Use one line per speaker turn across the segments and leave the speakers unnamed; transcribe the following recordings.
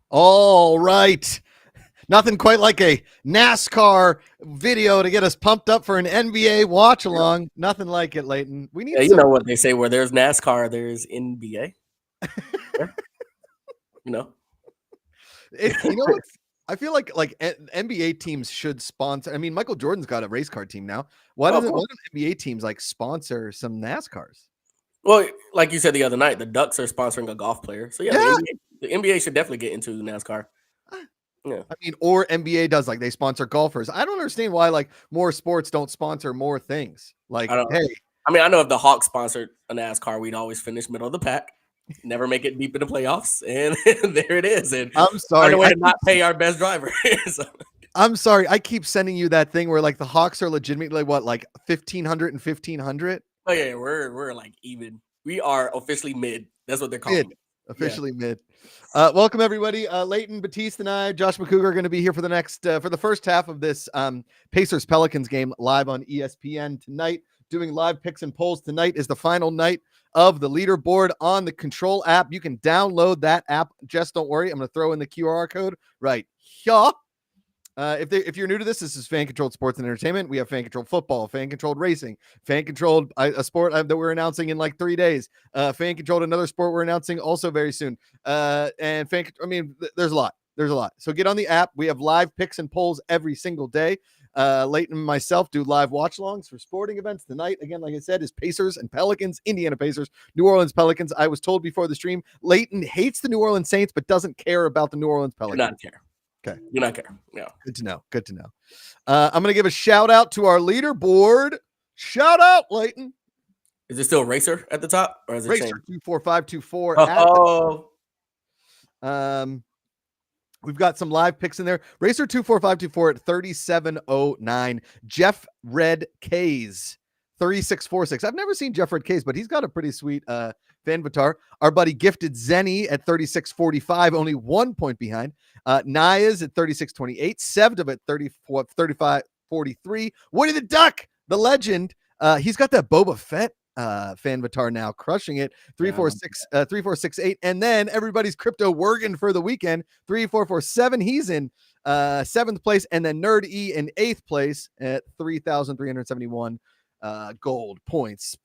All right. Nothing quite like a NASCAR video to get us pumped up for an NBA watch along. Nothing like it, Leighton. We need
Yeah, you
some.
know what they say: where there's NASCAR, there's NBA. Yeah, you know.
What's I feel like NBA teams should sponsor. I mean, Michael Jordan's got a race car team now. Why
Oh, of
doesn't
course.
why don't NBA teams like sponsor some NASCARs?
Well, like you said the other night, the Ducks are sponsoring a golf player. So yeah,
Yeah.
the NBA should definitely get into NASCAR. Yeah,
I mean, or NBA does, like they sponsor golfers. I don't understand why like more sports don't sponsor more things.
I
Like,
don't.
hey,
I mean, I know if the Hawks sponsored a NASCAR, we'd always finish middle of the pack, never make it deep in the playoffs, and there it is. And
I'm
find
sorry.
a way to not pay our best driver. So,
I'm sorry. I keep sending you that thing where like the Hawks are legitimately what, like 1,500 and 1,500?
oh yeah, we're like even. We are officially mid. That's what they're
Mid.
calling it. Yeah.
Officially mid. Welcome everybody. Leighton, Batiste, and I, Josh McCougar, are going to be here for the next for the first half of this Pacers Pelicans game live on ESPN tonight. Doing live picks and polls tonight is the final night of the leaderboard on the Control app. You can download that app. Just don't worry. I'm going to throw in the QR code right here. If you're new to this is fan controlled sports and entertainment. We have fan controlled football, fan controlled racing, fan controlled a sport that we're announcing in like 3 days. Fan controlled another sport we're announcing also very soon. And there's a lot. There's a lot. So get on the app. We have live picks and polls every single day. Leighton and myself do live watch alongs for sporting events. Tonight, again, like I said, is Pacers and Pelicans, Indiana Pacers, New Orleans Pelicans. I was told before the stream, Leighton hates the New Orleans Saints, but doesn't care about the New Orleans
Do
Pelicans.
not care.
Okay.
Do not care. Yeah.
Good to know. Good to know. I'm going to give a shout out to our leaderboard. Shout out, Leighton.
Is it still Racer at the top, or is it
Racer
changed?
24524.
Oh,
We've got some live picks in there. Racer 24524 at 3709. Jeff Red K's 3646. I've never seen Jeff Red K's, but he's got a pretty sweet fan avatar. Our buddy Gifted Zenny at 3645, only 1 point behind. Naya's at 3628. Sevdev at 3543. Woody the Duck, the legend. He's got that Boba Fett fan avatar now, crushing it. 3468. And then everybody's Crypto Wergen for the weekend. 3447. He's in 7th place, and then Nerd E in 8th place at 3,371 gold points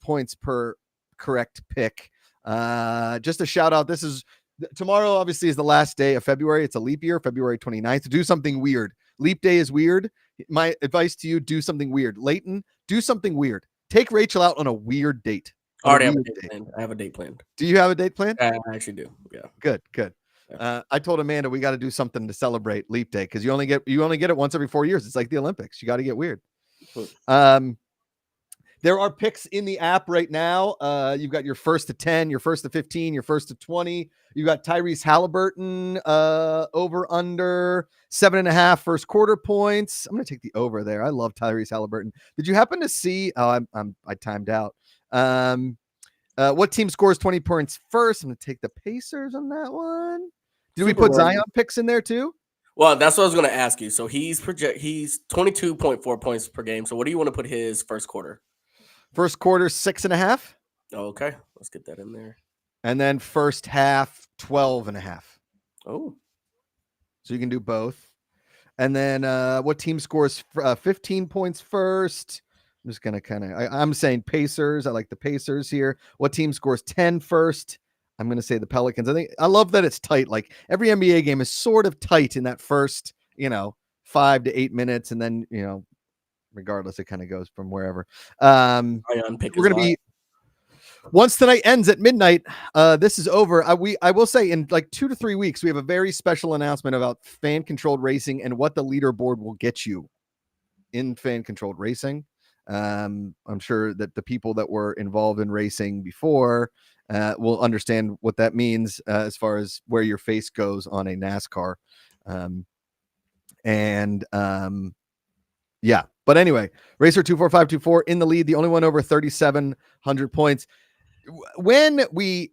per correct pick. Just a shout out. This is tomorrow, obviously, is the last day of February. It's a leap year, February 29th. Do something weird. Leap day is weird. My advice to you: do something weird. Leighton, do something weird. Take Rachel out on a weird date.
I already have a date planned. I have a date planned.
Do you have a date planned?
I actually do. Yeah.
Good. I told Amanda we got to do something to celebrate Leap Day because you only get it once every 4 years. It's like the Olympics. You got to get weird. There are picks in the app right now. You've got your first to 10, your first to 15, your first to 20. You got Tyrese Halliburton over under 7.5 first quarter points. I'm gonna take the over there. I love Tyrese Halliburton. Did you happen to see? Oh, I timed out. What team scores 20 points first? I'm gonna take the Pacers on that one. Did we put Zion picks in there too?
Well, that's what I was going to ask you. So he's 22.4 points per game. So what do you want to put his first quarter?
First quarter 6.5.
Okay, let's get that in there.
And then first half 12.5.
Oh,
so you can do both. And then what team scores 15 points first? I'm just gonna I'm saying Pacers. I like the Pacers here. What team scores 10 first? I'm gonna say the Pelicans. I love that it's tight. Like every NBA game is sort of tight in that first, 5 to 8 minutes, and then regardless, it kind of goes from wherever. We're gonna be once tonight ends at midnight. This is over. I will say in like 2 to 3 weeks, we have a very special announcement about fan controlled racing and what the leaderboard will get you in fan controlled racing. I'm sure that the people that were involved in racing before will understand what that means as far as where your face goes on a NASCAR. Yeah. But anyway, Racer 24524 in the lead, the only one over 3,700 points. When we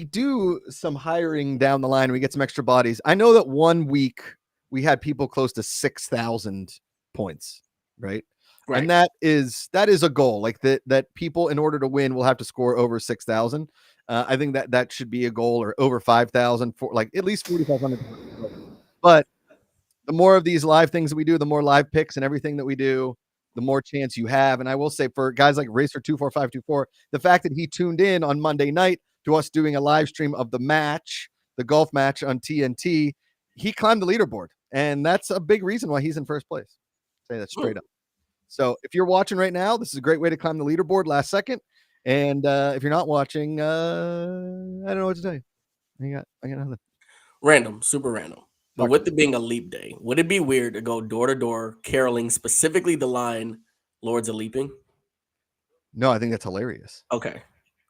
do some hiring down the line, we get some extra bodies. I know that 1 week we had people close to 6,000 points, right? And that is a goal. Like that people, in order to win, will have to score over 6,000. I think that should be a goal, or over 5,000 for like at least 4,500. But the more of these live things that we do, the more live picks and everything that we do, the more chance you have. And I will say for guys like Racer24524, the fact that he tuned in on Monday night to us doing a live stream of the match, the golf match on TNT, he climbed the leaderboard. And that's a big reason why he's in first place. Say that straight up. So if you're watching right now, this is a great way to climb the leaderboard last second. And if you're not watching, I don't know what to tell you. I got nothing.
Random, super random. But with it being a leap day, would it be weird to go door to door caroling specifically the line "Lords of Leaping"?
No, I think that's hilarious.
Okay, I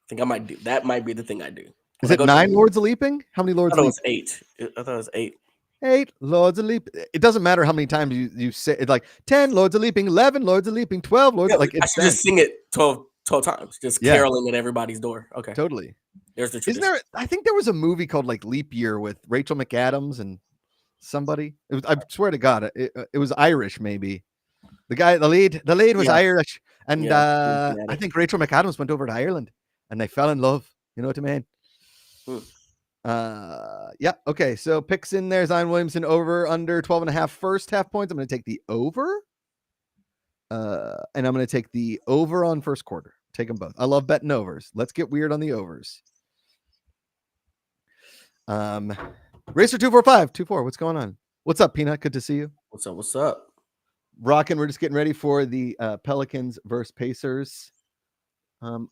think I might do that. Might be the thing I do.
Is it 9 Lords of Leaping? How many
I
Lords
thought
of
it was
Leaping?
8. I thought it was 8.
8 Lords of Leaping. It doesn't matter how many times you say it, like 10 Lords of Leaping, 11 Lords of Leaping, 12 Lords.
Yeah,
Like
I should just sing it 12 times, just
Yeah.
caroling at everybody's door. Okay,
Totally.
there's the
Isn't
tradition.
there? I think there was a movie called like Leap Year with Rachel McAdams and somebody. It was. I swear to God, it was Irish. Maybe the lead was
Yeah.
Irish, and
Yeah,
I think Rachel McAdams went over to Ireland, and they fell in love. You know what I mean? Yeah. Okay. So picks in there. Zion Williamson over under 12.5 first half points. I'm going to take the over. And I'm going to take the over on first quarter. Take them both. I love betting overs. Let's get weird on the overs. Racer24524. What's going on? What's up, Peanut? Good to see you.
What's up? What's up?
Rockin'. We're just getting ready for the Pelicans versus Pacers. You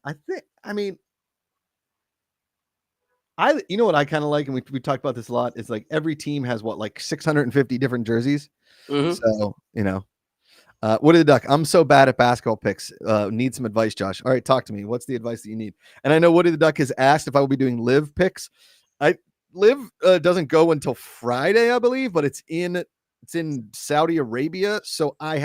know what I kind of like, and we talked about this a lot, is like every team has what, like 650 different jerseys. So, you know, Woody the Duck, I'm so bad at basketball picks. Need some advice, Josh. All right, talk to me. What's the advice that you need? And I know Woody the Duck has asked if I will be doing live picks. Live doesn't go until Friday, I believe, but it's in Saudi Arabia, so I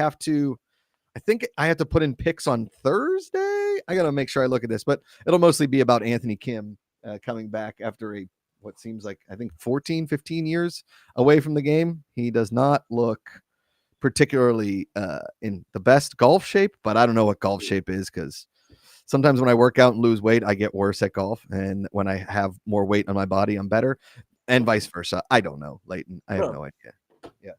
think I have to put in picks on Thursday. I got to make sure I look at this, but it'll mostly be about Anthony Kim coming back after what seems like, I think 14, 15 years away from the game. He does not look particularly in the best golf shape, but I don't know what golf shape is, because sometimes when I work out and lose weight, I get worse at golf. And when I have more weight on my body, I'm better, and vice versa. I don't know, Leighton. I have no idea. Yeah.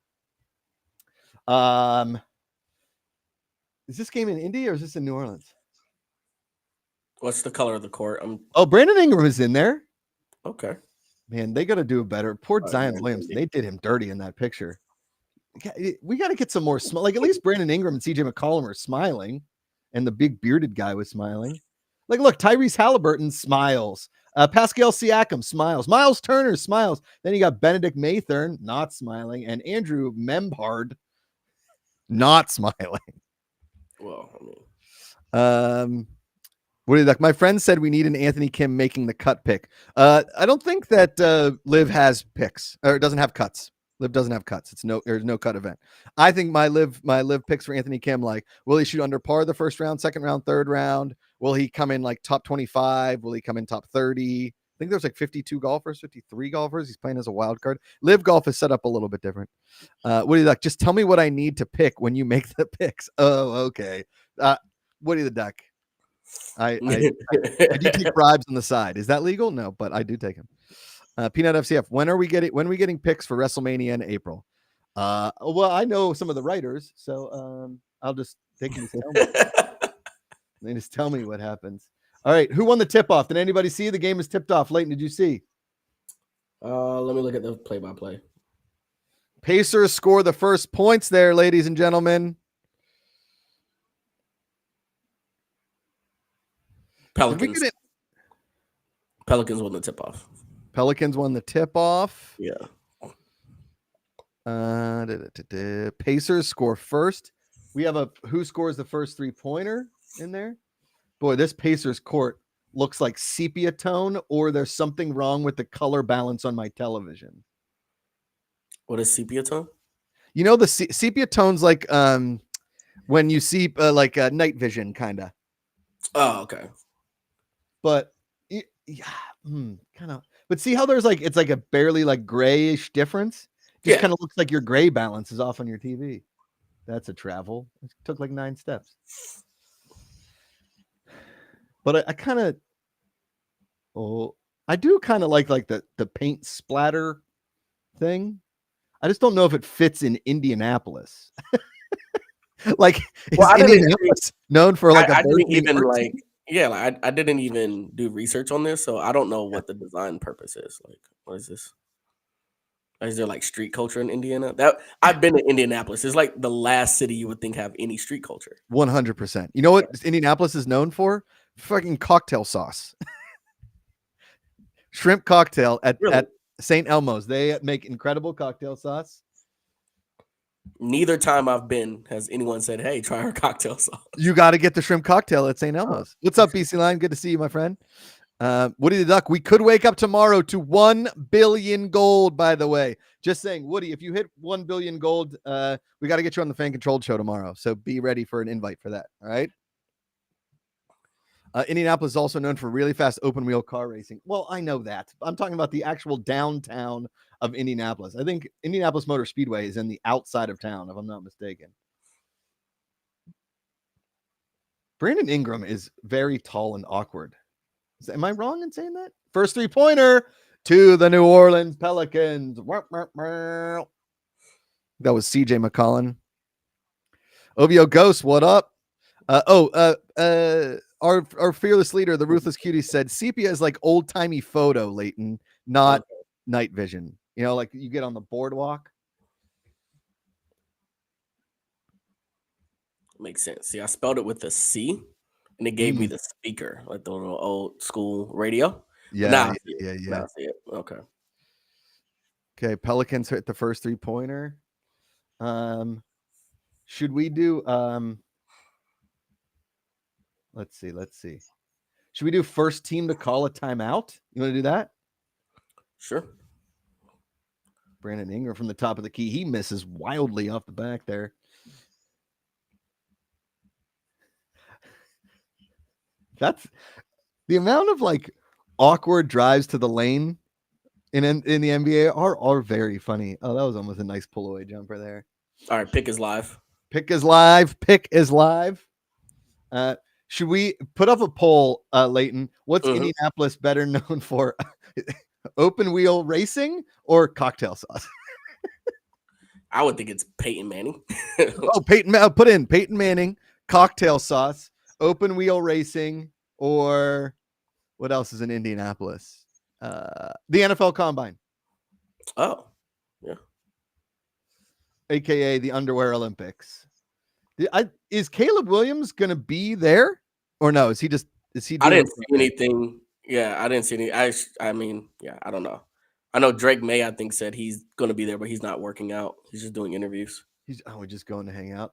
Is this game in Indy or is this in New Orleans?
What's the color of the court?
Brandon Ingram is in there.
Okay.
Man, they got to do better. Poor Zion Williamson. They did him dirty in that picture. We got to get some more smile. Like, at least Brandon Ingram and CJ McCollum are smiling, and the big bearded guy was smiling. Like, look, Tyrese Halliburton smiles. Pascal Siakam smiles. Miles Turner smiles. Then you got Benedict Mathurin not smiling, and Andrew Membhard not smiling.
Well, I mean,
what do you like? My friend said we need an Anthony Kim making the cut pick. I don't think that Liv has picks, or doesn't have cuts. Liv doesn't have cuts. There's no cut event. I think my live picks for Anthony Kim, like, will he shoot under par the first round, second round, third round? Will he come in like top 25? Will he come in top 30? I think there's like 52 golfers, 53 golfers. He's playing as a wild card. Live golf is set up a little bit different. What do you like? Just tell me what I need to pick when you make the picks. Oh, okay. Woody the Duck. I do take bribes on the side. Is that legal? No, but I do take them. Peanut FCF. When are we getting picks for WrestleMania in April? Well, I know some of the writers, so I'll just take them to tell me. They just tell me what happens. All right, who won the tip off? Did anybody see the game is tipped off? Leighton, did you see?
Let me look at the play-by-play.
Pacers score the first points there, ladies and gentlemen.
Pelicans won the tip-off.
Pelicans won the tip-off.
Yeah.
Pacers score first. We have who scores the first three-pointer in there. Boy, this Pacers court looks like sepia tone, or there's something wrong with the color balance on my television.
What is sepia tone?
You know, the sepia tone's like when you see like night vision, kind of.
Oh, okay.
But kind of. But see how there's like, it's like a barely like grayish difference. Just kind of looks like your gray balance is off on your TV. That's a travel. It took like 9 steps. But I kind of, I do kind of like the paint splatter thing. I just don't know if it fits in Indianapolis. Like,
Well,
is Indianapolis known for like a
I didn't
burgeoning
even
art
like,
scene?
yeah, like I didn't even do research on this, so I don't know what the design purpose is. Like, what is this? Is there like street culture in Indiana? That I've been to Indianapolis. It's like the last city you would think have any street culture.
100%. You know what Indianapolis is known for? Fucking cocktail sauce. Shrimp cocktail
Really?
at St. Elmo's. They make incredible cocktail sauce.
Neither time I've been has anyone said, "Hey, try our cocktail sauce."
You got to get the shrimp cocktail at St.
Oh,
Elmo's. What's up, BC Line? Good to see you, my friend. Woody the Duck. We could wake up tomorrow to 1 billion gold, by the way. Just saying, Woody, if you hit 1 billion gold, we got to get you on the Fan Controlled show tomorrow. So be ready for an invite for that. All right. Indianapolis is also known for really fast open wheel car racing. Well, I know that. I'm talking about the actual downtown of Indianapolis. I think Indianapolis Motor Speedway is in the outside of town, if I'm not mistaken. Brandon Ingram is very tall and awkward. Am I wrong in saying that? First 3-pointer to the New Orleans Pelicans. That was CJ McCollum. OVO Ghost, what up? Our fearless leader, the Ruthless Cutie, said sepia is like old timey photo, Leighton, not night vision. You know, like you get on the boardwalk.
makes sense. See, I spelled it with a C, and it gave me the speaker, like the little old school radio.
Yeah,
Now I
yeah.
Now I see it. Okay.
Okay, Pelicans hit the first 3-pointer. Should we do let's see. Should we do first team to call a timeout? You want to do that?
Sure.
Brandon Ingram from the top of the key. He misses wildly off the back there. That's the amount of like awkward drives to the lane in the NBA are very funny. Oh, that was almost a nice pull away jumper there.
All right, pick is live.
Pick is live. Pick is live. Should we put up a poll, Leighton? What's Indianapolis better known for? Open wheel racing or cocktail sauce?
I would think it's Peyton Manning.
Put in Peyton Manning, cocktail sauce, open wheel racing, or what else is in Indianapolis? The NFL Combine.
Oh, yeah.
AKA the Underwear Olympics. Is Caleb Williams going to be there or no? Is he?
I didn't see anything. Yeah, I didn't see any. I mean, yeah, I don't know. I know Drake May, I think, said he's going to be there, but he's not working out. He's just doing interviews.
We're just going to hang out.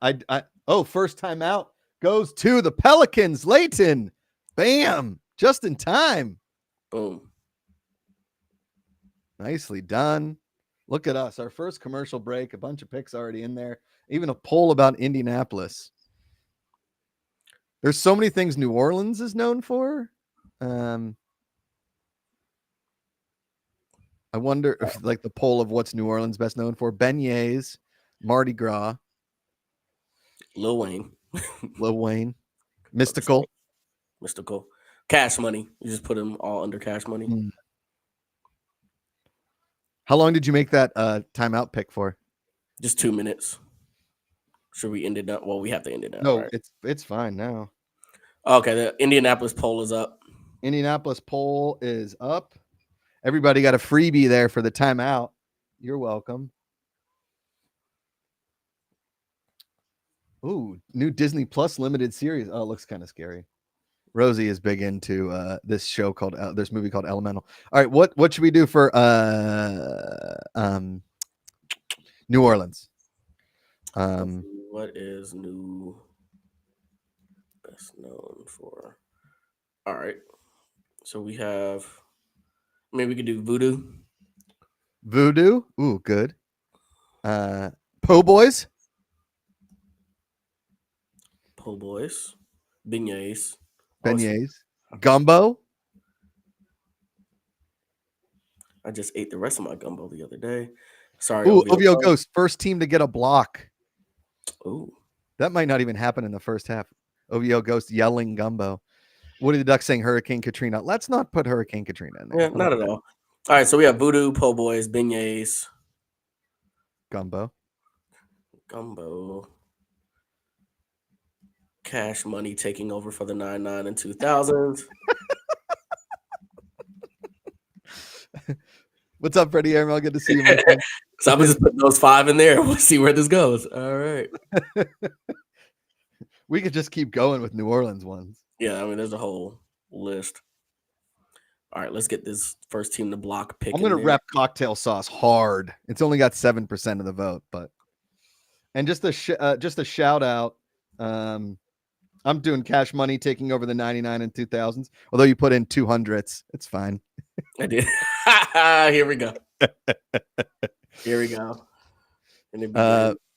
First time out goes to the Pelicans. Leighton, bam, just in time.
Boom.
Nicely done. Look at us. Our first commercial break. A bunch of picks already in there. Even a poll about Indianapolis. There's so many things New Orleans is known for. I wonder if like the poll of what's New Orleans best known for. Beignets, Mardi Gras,
Lil Wayne,
Mystical,
Cash Money. You just put them all under Cash Money.
How long did you make that timeout pick for?
Just 2 minutes. Should we end it up? Well, we have to end it now.
No,
right?
it's fine now.
Okay, the Indianapolis poll is up.
Indianapolis poll is up. Everybody got a freebie there for the timeout. You're welcome. Ooh, new Disney Plus limited series. Oh, it looks kind of scary. Rosie is big into this show called this movie called Elemental. All right, what should we do for New Orleans?
What is new best known for? All right, so we have. Maybe we could do Voodoo.
Voodoo. Ooh, good. Po' Boys.
Po' Boys. Beignets.
Gumbo.
I just ate the rest of my gumbo the other day. Sorry.
Ooh, OVO Ghost. First team to get a block.
Ooh.
That might not even happen in the first half. OVO Ghost yelling Gumbo. Woody the Duck saying Hurricane Katrina. Let's not put Hurricane Katrina in there.
Yeah, not at all. All right, so we have Voodoo, Po' Boys, Beignets.
Gumbo.
Cash Money taking over for the 99 and 2000s.
What's up, Freddie Airmail? Good to see you, my friend.
So I'm just putting those 5 in there. We'll see where this goes. All right.
We could just keep going with New Orleans ones.
Yeah, I mean, there's a whole list. All right, let's get this first team to block pick.
I'm going to rep cocktail sauce hard. It's only got 7% of the vote, but and just a shout out. I'm doing Cash Money taking over the 99 and 2000s. Although you put in 200s, it's fine.
I did. Here we go. Here we go.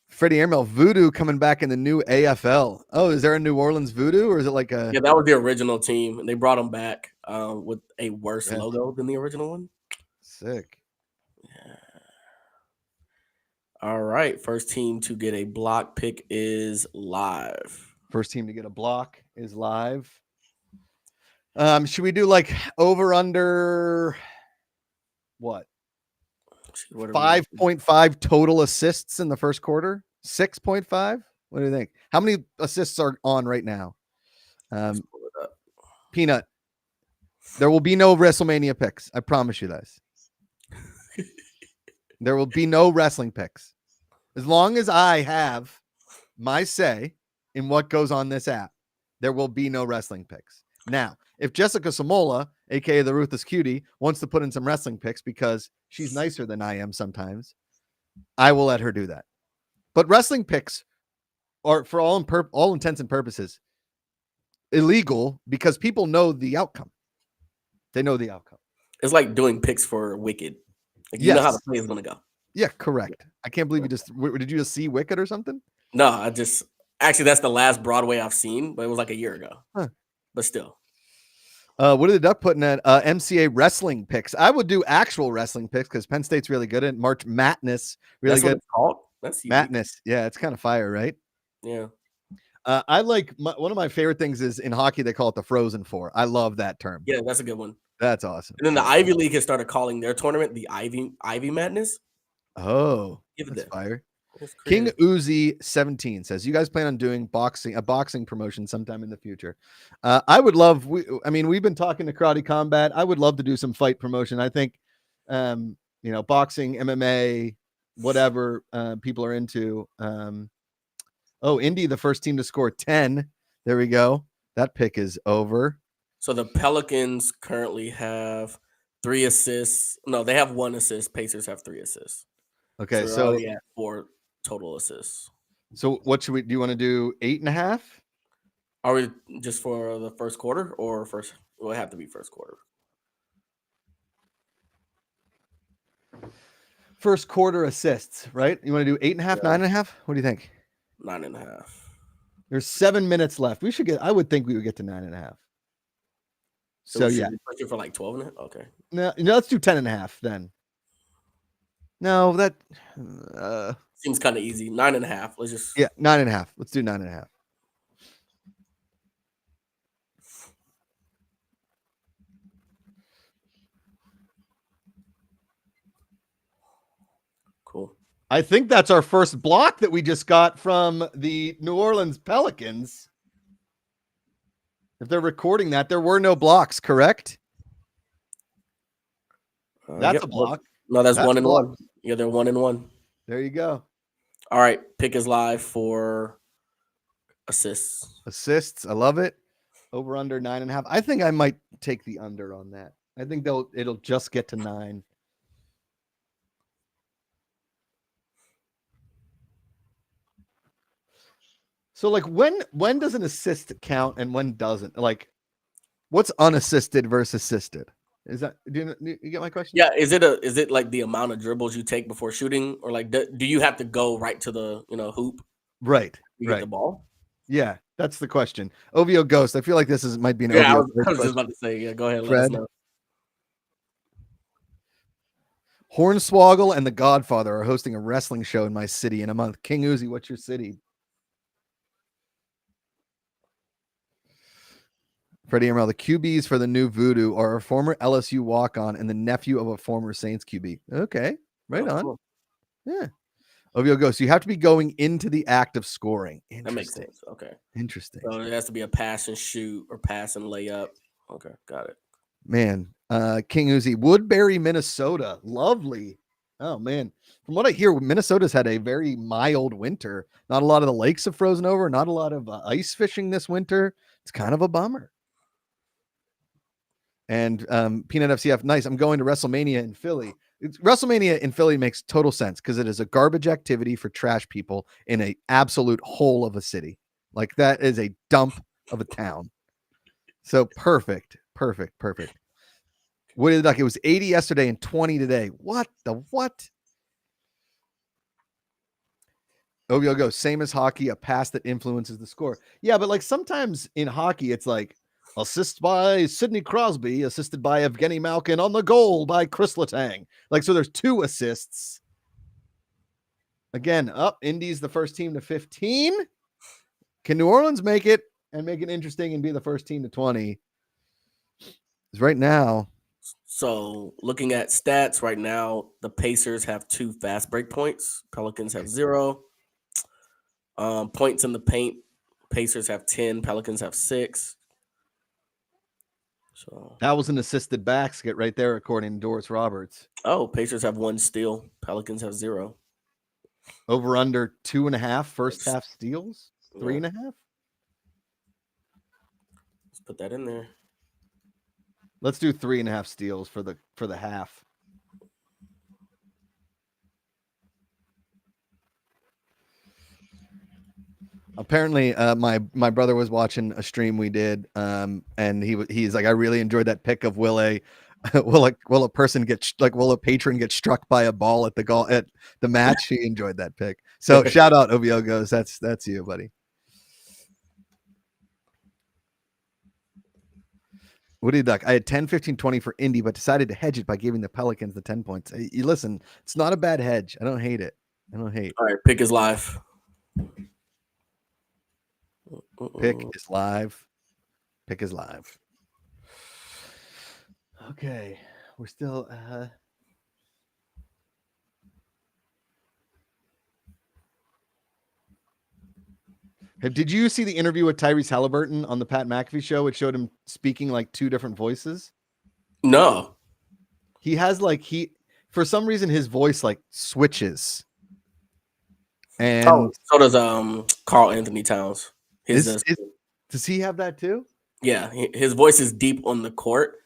Freddie Airmail, Voodoo coming back in the new AFL. Oh, is there a New Orleans Voodoo, or is it like a?
Yeah, that was the original team, and they brought them back with a worse logo than the original one.
Sick.
Yeah. All right, first team to get a block pick is live.
First team to get a block is live. Should we do like over under what? 5.5 total assists in the first quarter? 6.5? What do you think? How many assists are on right now? Peanut. There will be no WrestleMania picks. I promise you this. There will be no wrestling picks. As long as I have my say in what goes on this app, there will be no wrestling picks. Now, if Jessica Samola, aka the Ruthless Cutie, wants to put in some wrestling picks because she's nicer than I am sometimes, I will let her do that. But wrestling picks are, for all intents and purposes, illegal because people know the outcome. They know the outcome.
It's like doing picks for Wicked. Like you know how the play is going to go.
Yeah, correct. I can't believe did you just see Wicked or something?
No, actually, that's the last Broadway I've seen, but it was like a year ago. Huh. But still.
What are the Duck putting at MCA wrestling picks? I would do actual wrestling picks because Penn State's really good at March Madness. Really good.
Called? That's
Madness. Yeah, it's kind of fire, right?
Yeah.
I like one of my favorite things is in hockey they call it the Frozen Four. I love that term.
Yeah, that's a good one.
That's awesome.
And then the Ivy League has started calling their tournament the Ivy Madness.
Oh, that's fire. King Uzi 17 says, you guys plan on doing a boxing promotion sometime in the future? I would love, we've been talking to Karate Combat. I would love to do some fight promotion. I think, boxing, MMA, whatever people are into. Indy, the first team to score 10. There we go. That pick is over.
So the Pelicans currently have 3 assists. No, they have 1 assist. Pacers have 3 assists.
Okay,
so already at 4 total assists.
So what do you want to do? 8.5?
Are we just for the first quarter or first? It will have to be first quarter.
First quarter assists, right? You want to do 8.5, 9.5? What do you think?
9.5.
There's 7 minutes left. I would think we would get to 9.5. So yeah,
pushing for like 12.5. Okay.
No, let's do 10.5 then. No, that
seems kind of easy. 9.5. Let's just
9.5. Let's do 9.5.
Cool.
I think that's our first block that we just got from the New Orleans Pelicans. If they're recording that, there were no blocks, correct? That's a block.
No, that's 1 and 1. Yeah, they're 1 and 1.
There you go.
All right, pick is live for assists.
Assists, I love it. Over under 9.5. I think I might take the under on that. I think it'll just get to 9. So like when does an assist count and when doesn't? Like what's unassisted versus assisted? Is that do you get my question?
Yeah, is it like the amount of dribbles you take before shooting, or like do you have to go right to the hoop?
Right.
You get the ball?
Yeah, that's the question. OVO Ghost. I feel like this might be an
OVO.
I
was just about to say, go ahead,
Fred.
Let us know.
Hornswoggle and the Godfather are hosting a wrestling show in my city in a month. King Uzi, what's your city? Freddie Emerald, the QBs for the new Voodoo are a former LSU walk-on and the nephew of a former Saints QB. Okay, right on. Cool. Yeah. OVO goes. So you have to be going into the act of scoring.
That makes
Interesting.
sense. Okay.
Interesting.
So it has to be a pass and shoot or pass and layup. Okay, got it.
Man, King Uzi, Woodbury, Minnesota. Lovely. Oh man. From what I hear, Minnesota's had a very mild winter. Not a lot of the lakes have frozen over, not a lot of ice fishing this winter. It's kind of a bummer. And Peanut FCF, nice. I'm going to WrestleMania in Philly. WrestleMania in Philly makes total sense because it is a garbage activity for trash people in a absolute hole of a city. Like that is a dump of a town. So perfect. What did like it was 80 yesterday and 20 today. What the what? OVO goes, same as hockey, a pass that influences the score. Yeah, but like sometimes in hockey, it's like assist by Sidney Crosby, assisted by Evgeny Malkin on the goal by Chris Letang. Like, so there's 2 assists. Again, up Indy's the first team to 15. Can New Orleans make it and make it interesting and be the first team to 20? Because right now.
So looking at stats right now, the Pacers have 2 fast break points. Pelicans have 0. Points in the paint, Pacers have 10. Pelicans have 6. So
That was an assisted basket right there, according to Doris Roberts.
Pacers have 1 steal. Pelicans have 0.
Over under 2.5 first half steals, 3.5.
Let's put that in there.
Let's do 3.5 steals for the half. Apparently, my brother was watching a stream we did, and he's like, I really enjoyed that pick of will a patron get struck by a ball at the match? He enjoyed that pick. So shout out OVO goes. That's you, buddy. What did you duck? I had 10, 15, 20 for Indy, but decided to hedge it by giving the Pelicans the 10 points. You listen, it's not a bad hedge. I don't hate it.
All right, pick is live.
Pick is live. Pick is live. Okay. We're still Did you see the interview with Tyrese Halliburton on the Pat McAfee show? It showed him speaking like 2 different voices.
No.
He has for some reason his voice like switches. And
so does Carl Anthony Towns.
Does he have that too?
Yeah, his voice is deep on the court,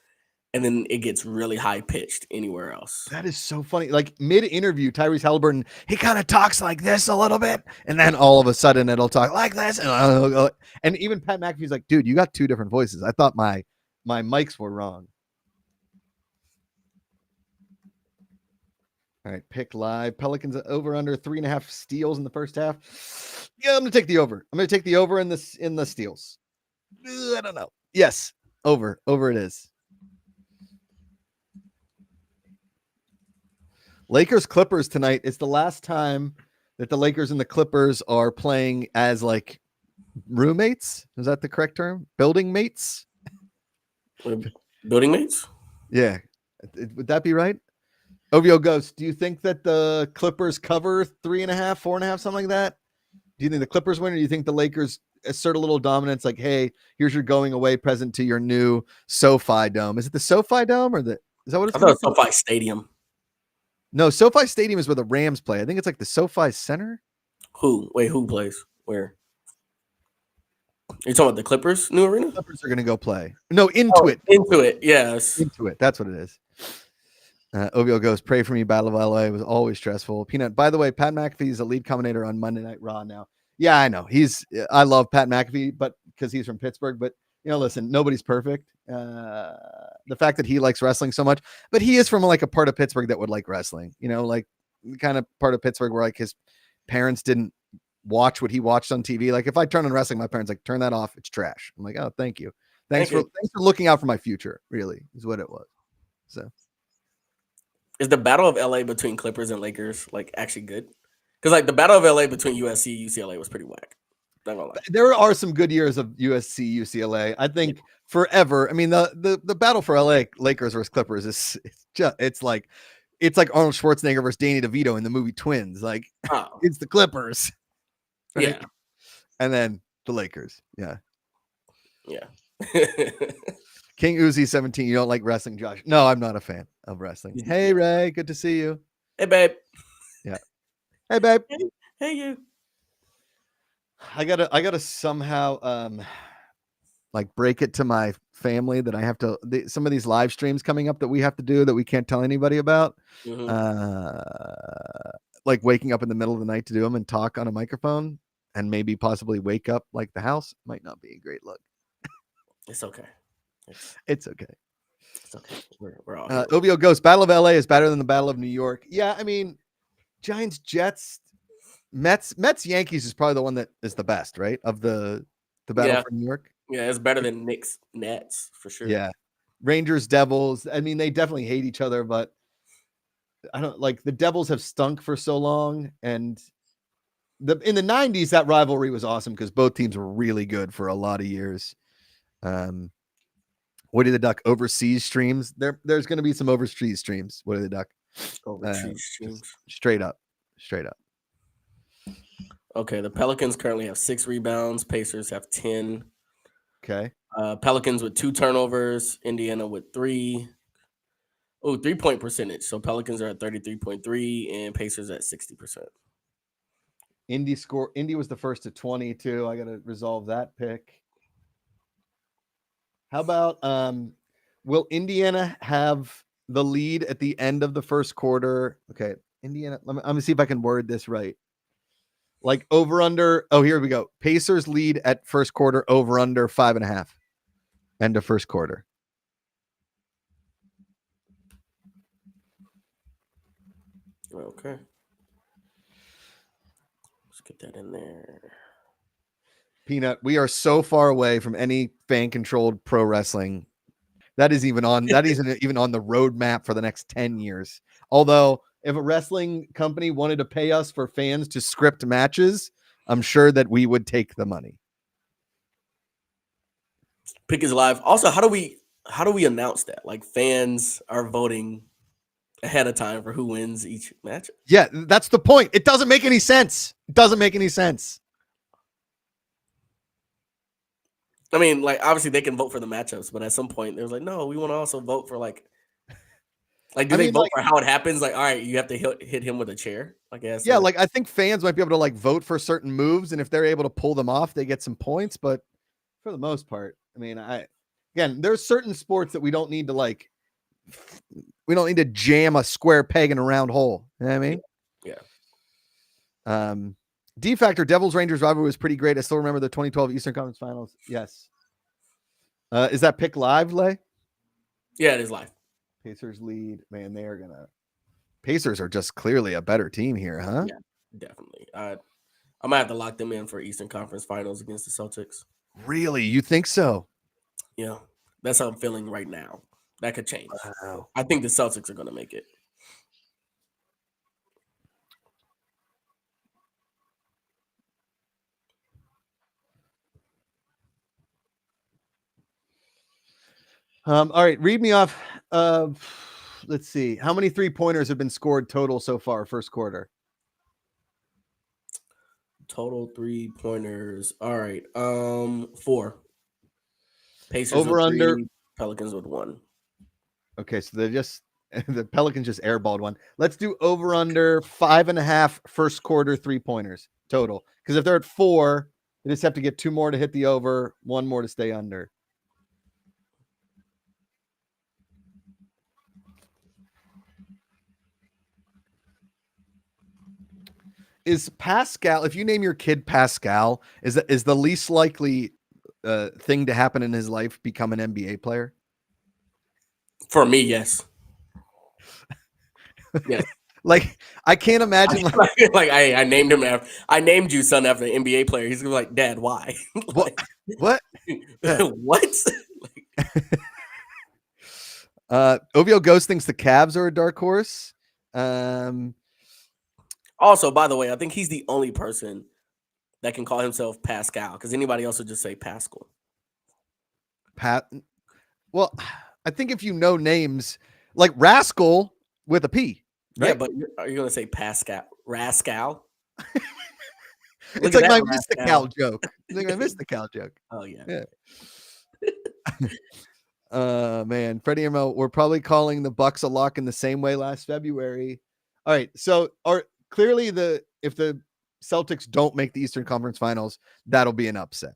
and then it gets really high pitched anywhere else.
That is so funny. Like mid-interview, Tyrese Halliburton, he kind of talks like this a little bit, and then all of a sudden it'll talk like this, and even Pat McAfee's like, "Dude, you got 2 different voices. I thought my mics were wrong." All right, pick live. Pelicans over under 3.5 steals in the first half. Yeah, I'm gonna take the over. I'm gonna take the over in the steals. I don't know. Yes, over it is. Lakers Clippers tonight. It's the last time that the Lakers and the Clippers are playing as like roommates. Is that the correct term? Building mates?
Building mates?
Yeah. Would that be right? OVO Ghost, do you think that the Clippers cover 3.5, 4.5, something like that? Do you think the Clippers win, or do you think the Lakers assert a little dominance? Like, hey, here's your going away present to your new SoFi Dome. Is it the SoFi Dome or is that what it's
called? I thought SoFi Stadium.
No, SoFi Stadium is where the Rams play. I think it's like the SoFi Center.
Who plays? Where? You're talking about the Clippers' new arena?
Clippers are going to go play. No, into it.
Into it, yes.
Into it. That's what it is. OVO goes, pray for me. Battle of LA was always stressful. Peanut, by the way, Pat McAfee is a lead commentator on Monday Night Raw now. Yeah, I know. I love Pat McAfee, but because he's from Pittsburgh. But, listen, nobody's perfect. The fact that he likes wrestling so much, but he is from like a part of Pittsburgh that would like wrestling, like the kind of part of Pittsburgh where like his parents didn't watch what he watched on TV. Like if I turn on wrestling, my parents like, turn that off. It's trash. I'm like, oh, thank you. Thanks for looking out for my future, really, is what it was. So.
Is the Battle of LA between Clippers and Lakers like actually good? Because like the Battle of LA between USC and UCLA was pretty whack.
There are some good years of USC UCLA. I think forever. I mean the battle for LA Lakers versus Clippers it's like it's like Arnold Schwarzenegger versus Danny DeVito in the movie Twins. Like
Oh,
it's the Clippers, right?
yeah,
And then the Lakers. Yeah.
yeah.
King Uzi 17. You don't like wrestling, Josh? No, I'm not a fan of wrestling. Hey Ray, good to see you.
Hey, babe.
Yeah. Hey babe.
Hey, you.
I gotta somehow like break it to my family that I have to some of these live streams coming up that we have to do that we can't tell anybody about. Like waking up in the middle of the night to do them and talk on a microphone and maybe possibly wake up like the house might not be a great look.
It's okay.
It's okay.
It's okay. We're all here.
OVO Ghost, Battle of LA is better than the Battle of New York. Yeah, I mean, Giants, Jets, Mets, Yankees is probably the one that is the best, right? Of the battle for New York.
Yeah, it's better than Knicks, Nets for sure.
Yeah. Rangers, Devils. I mean, they definitely hate each other, but I don't like the Devils have stunk for so long. And in the 90s, that rivalry was awesome because both teams were really good for a lot of years. Woody the Duck overseas streams. There's going to be some overseas streams. Woody the Duck.
Overseas streams.
Straight up.
Okay, the Pelicans currently have 6 rebounds. Pacers have 10.
Okay.
Pelicans with 2 turnovers. Indiana with 3. Oh, 3-point percentage. So Pelicans are at 33.3 and Pacers at 60%.
Indy was the first to 22. I got to resolve that pick. How about will Indiana have the lead at the end of the first quarter? Okay, Indiana. I'm gonna see if I can word this right. Like over under. Oh, here we go. Pacers lead at first quarter, over under 5.5. End of first quarter.
Okay. Let's get that in there.
Peanut, we are so far away from any fan-controlled pro wrestling. That isn't even on the roadmap for the next 10 years. Although, if a wrestling company wanted to pay us for fans to script matches, I'm sure that we would take the money.
Pick is live. Also, how do we announce that? Like fans are voting ahead of time for who wins each match.
Yeah, that's the point. It doesn't make any sense.
I mean, like obviously they can vote for the matchups, but at some point there was like, no, we want to also vote for like do they vote for how it happens? Like, all right, you have to hit him with a chair, I guess.
Yeah, like I think fans might be able to like vote for certain moves, and if they're able to pull them off, they get some points. But for the most part, I mean, there's certain sports that we don't need to jam a square peg in a round hole. You know what I mean?
Yeah.
D Factor Devils Rangers rivalry was pretty great. I still remember the 2012 Eastern Conference Finals. Yes. Is that pick live, Lay?
Yeah, it is live.
Pacers lead. Man, Pacers are just clearly a better team here, huh?
Yeah, definitely. I'm gonna have to lock them in for Eastern Conference Finals against the Celtics.
Really? You think so?
Yeah, that's how I'm feeling right now. That could change.
Wow.
I think the Celtics are gonna make it.
All right, read me off. Let's see. How many 3-pointers have been scored total so far, first quarter?
Total 3-pointers. All right. 4. Pacers
over
with
under
3, Pelicans with 1.
Okay, so the Pelicans just airballed one. Let's do over under 5.5 first quarter 3-pointers total. Because if they're at 4, they just have to get 2 more to hit the over, 1 more to stay under. Is Pascal, if you name your kid Pascal, is the least likely thing to happen in his life become an NBA player?
For me, yes. Yeah.
Like I can't imagine
like I named him after I named you son after an NBA player. He's gonna be like, Dad, why?
What? What?
What?
OVO Ghost thinks the Cavs are a dark horse.
Also, by the way, I think he's the only person that can call himself Pascal because anybody else would just say Pascal.
Well, I think if you know names like Rascal with a P,
Yeah,
right?
but are you gonna say Pascal Rascal?
It's
Look at
like
that
my mystical
Rascal.
joke. It's like my mystical joke.
Oh yeah.
Yeah. Man, Freddie and Mel, we're probably calling the Bucks a lock in the same way last February. All right, so are clearly if the Celtics don't make the Eastern Conference Finals, that'll be an upset.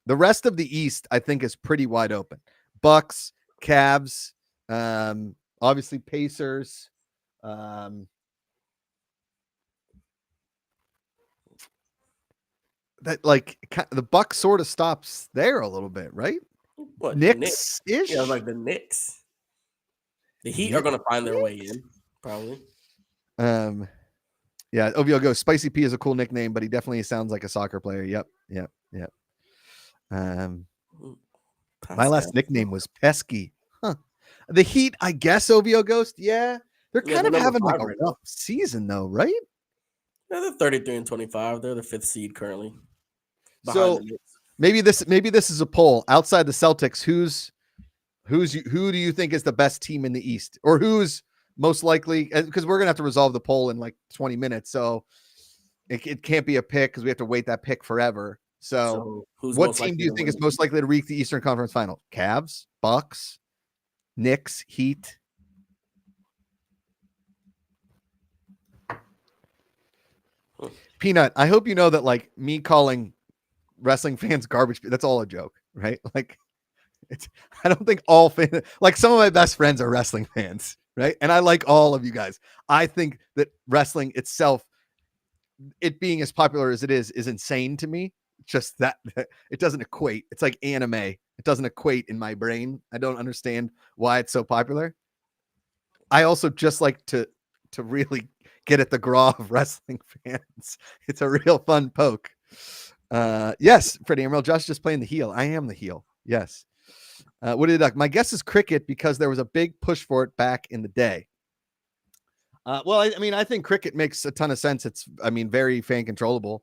The rest of the East, I think, is pretty wide open. Bucks, Cavs, obviously Pacers. That like the Bucks sort of stops there a little bit, right?
What, the Knicks?
Knicks
Yeah,
ish.
like the Knicks. The Heat are gonna find their way
Knicks.
in, probably.
Yeah, OVO goes, Spicy P is a cool nickname, but he definitely sounds like a soccer player. Yep. My last
Pascal.
nickname was Pesky. Huh. The Heat, I guess, OVO Ghost. Yeah. They're
Yeah,
kind
they're
of
number
having like
5
a
right now.
rough season, though, right?
Yeah, they're 33-25. They're the 5th seed currently, behind the
So
Knicks.
maybe this is a poll. Outside the Celtics, who do you think is the best team in the East? Or who's most likely, because we're gonna have to resolve the poll in like 20 minutes. So it can't be a pick because we have to wait that pick forever. So
So who's
what
most
team do
likely
you
to
think
win
is
the
most
East?
likely to reach the Eastern Conference Final? Cavs, Bucks, Knicks, Heat.
Huh.
Peanut, I hope you know that like me calling wrestling fans garbage, that's all a joke, right? Like I don't think all fans, like some of my best friends are wrestling fans, right? And I like all of you guys. I think that wrestling itself, it being as popular as it is insane to me. Just that it doesn't equate. It's like anime. It doesn't equate in my brain. I don't understand why it's so popular. I also just like to really get at the graw of wrestling fans. It's a real fun poke. Yes, Freddie Emerald. Josh just playing the heel. I am the heel. Yes. What did Duck? My guess is cricket because there was a big push for it back in the day. Well, I mean, I think cricket makes a ton of sense. It's, I mean, very fan controllable.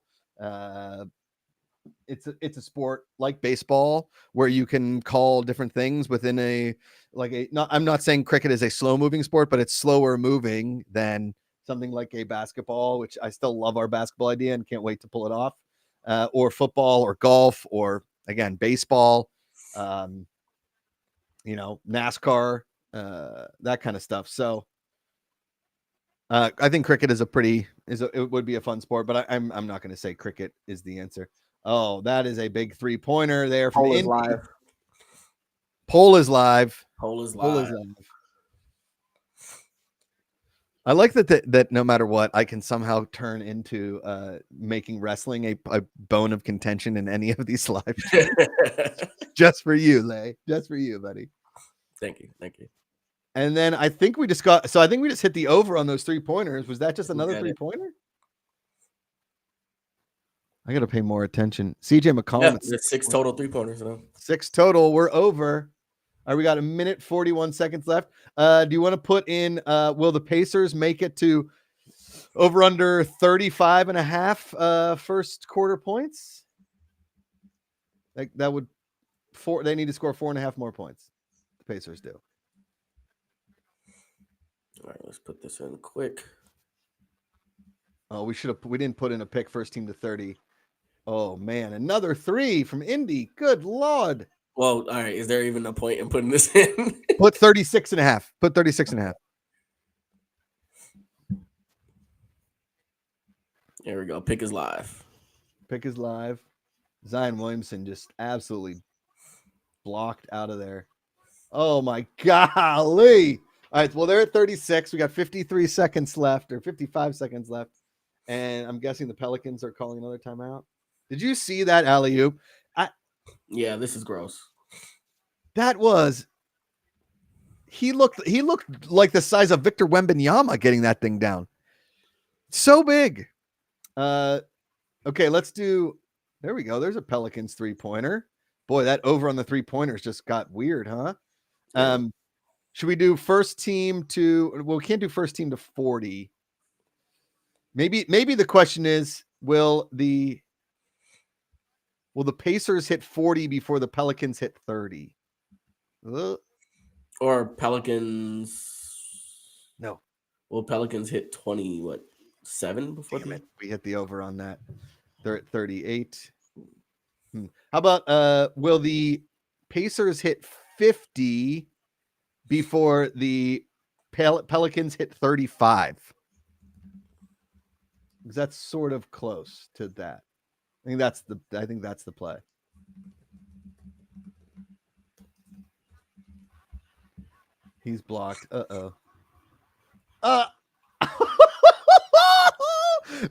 It's a sport like baseball where you can call different things within I'm not saying cricket is a slow moving sport, but it's slower moving than something like a basketball, which I still love our basketball idea and can't wait to pull it off, or football or golf or again baseball, NASCAR, that kind of stuff. So I think cricket is it would be a fun sport, but I'm not going to say cricket is the answer. Oh, that is a big 3-pointer there from
Poll is
Indy.
live.
Poll is live.
Poll is
Poll is
live.
live. I like that no matter what, I can somehow turn into making wrestling a bone of contention in any of these live streams. Just for you, Lay. Just for you, buddy.
Thank you.
And then I think we just hit the over on those 3-pointers. Was that just another 3-pointer? I got to pay more attention. CJ McCollum.
Yeah, there's 6 total 3-pointers now.
6 total. We're over. All right, we got a minute 41 seconds left. Do you want to put in will the Pacers make it to over under 35 and a half first quarter points? Like that would they need to score 4.5 more points. The Pacers do.
All right, let's put this in quick.
Oh, we didn't put in a pick first team to 30. Oh man, another 3 from Indy. Good Lord.
Well, all right. Is there even a point in putting this in?
Put 36 and a half. Put 36 and a half.
There we go. Pick is live.
Pick is live. Zion Williamson just absolutely blocked out of there. Oh my golly. All right. Well, they're at 36. We got 53 seconds left or 55 seconds left. And I'm guessing the Pelicans are calling another timeout. Did you see that alley-oop?
Yeah, this is gross.
That was he looked like the size of Victor Wembanyama getting that thing down. So big. Okay, let's do. There we go. There's a Pelicans 3-pointer. Boy, that over on the 3-pointers just got weird, huh?
Yeah.
Should we do first team to? Well, we can't do first team to 40. Maybe the question is, will the Pacers hit 40 before the Pelicans hit 30?
Or Pelicans.
No.
Well, Pelicans hit 7 before
Damn
the.
it. We hit the over on that. They're at 38. How about will the Pacers hit 50 before the Pelicans hit 35? Because that's sort of close to that. I think that's the play. He's blocked. Uh-oh.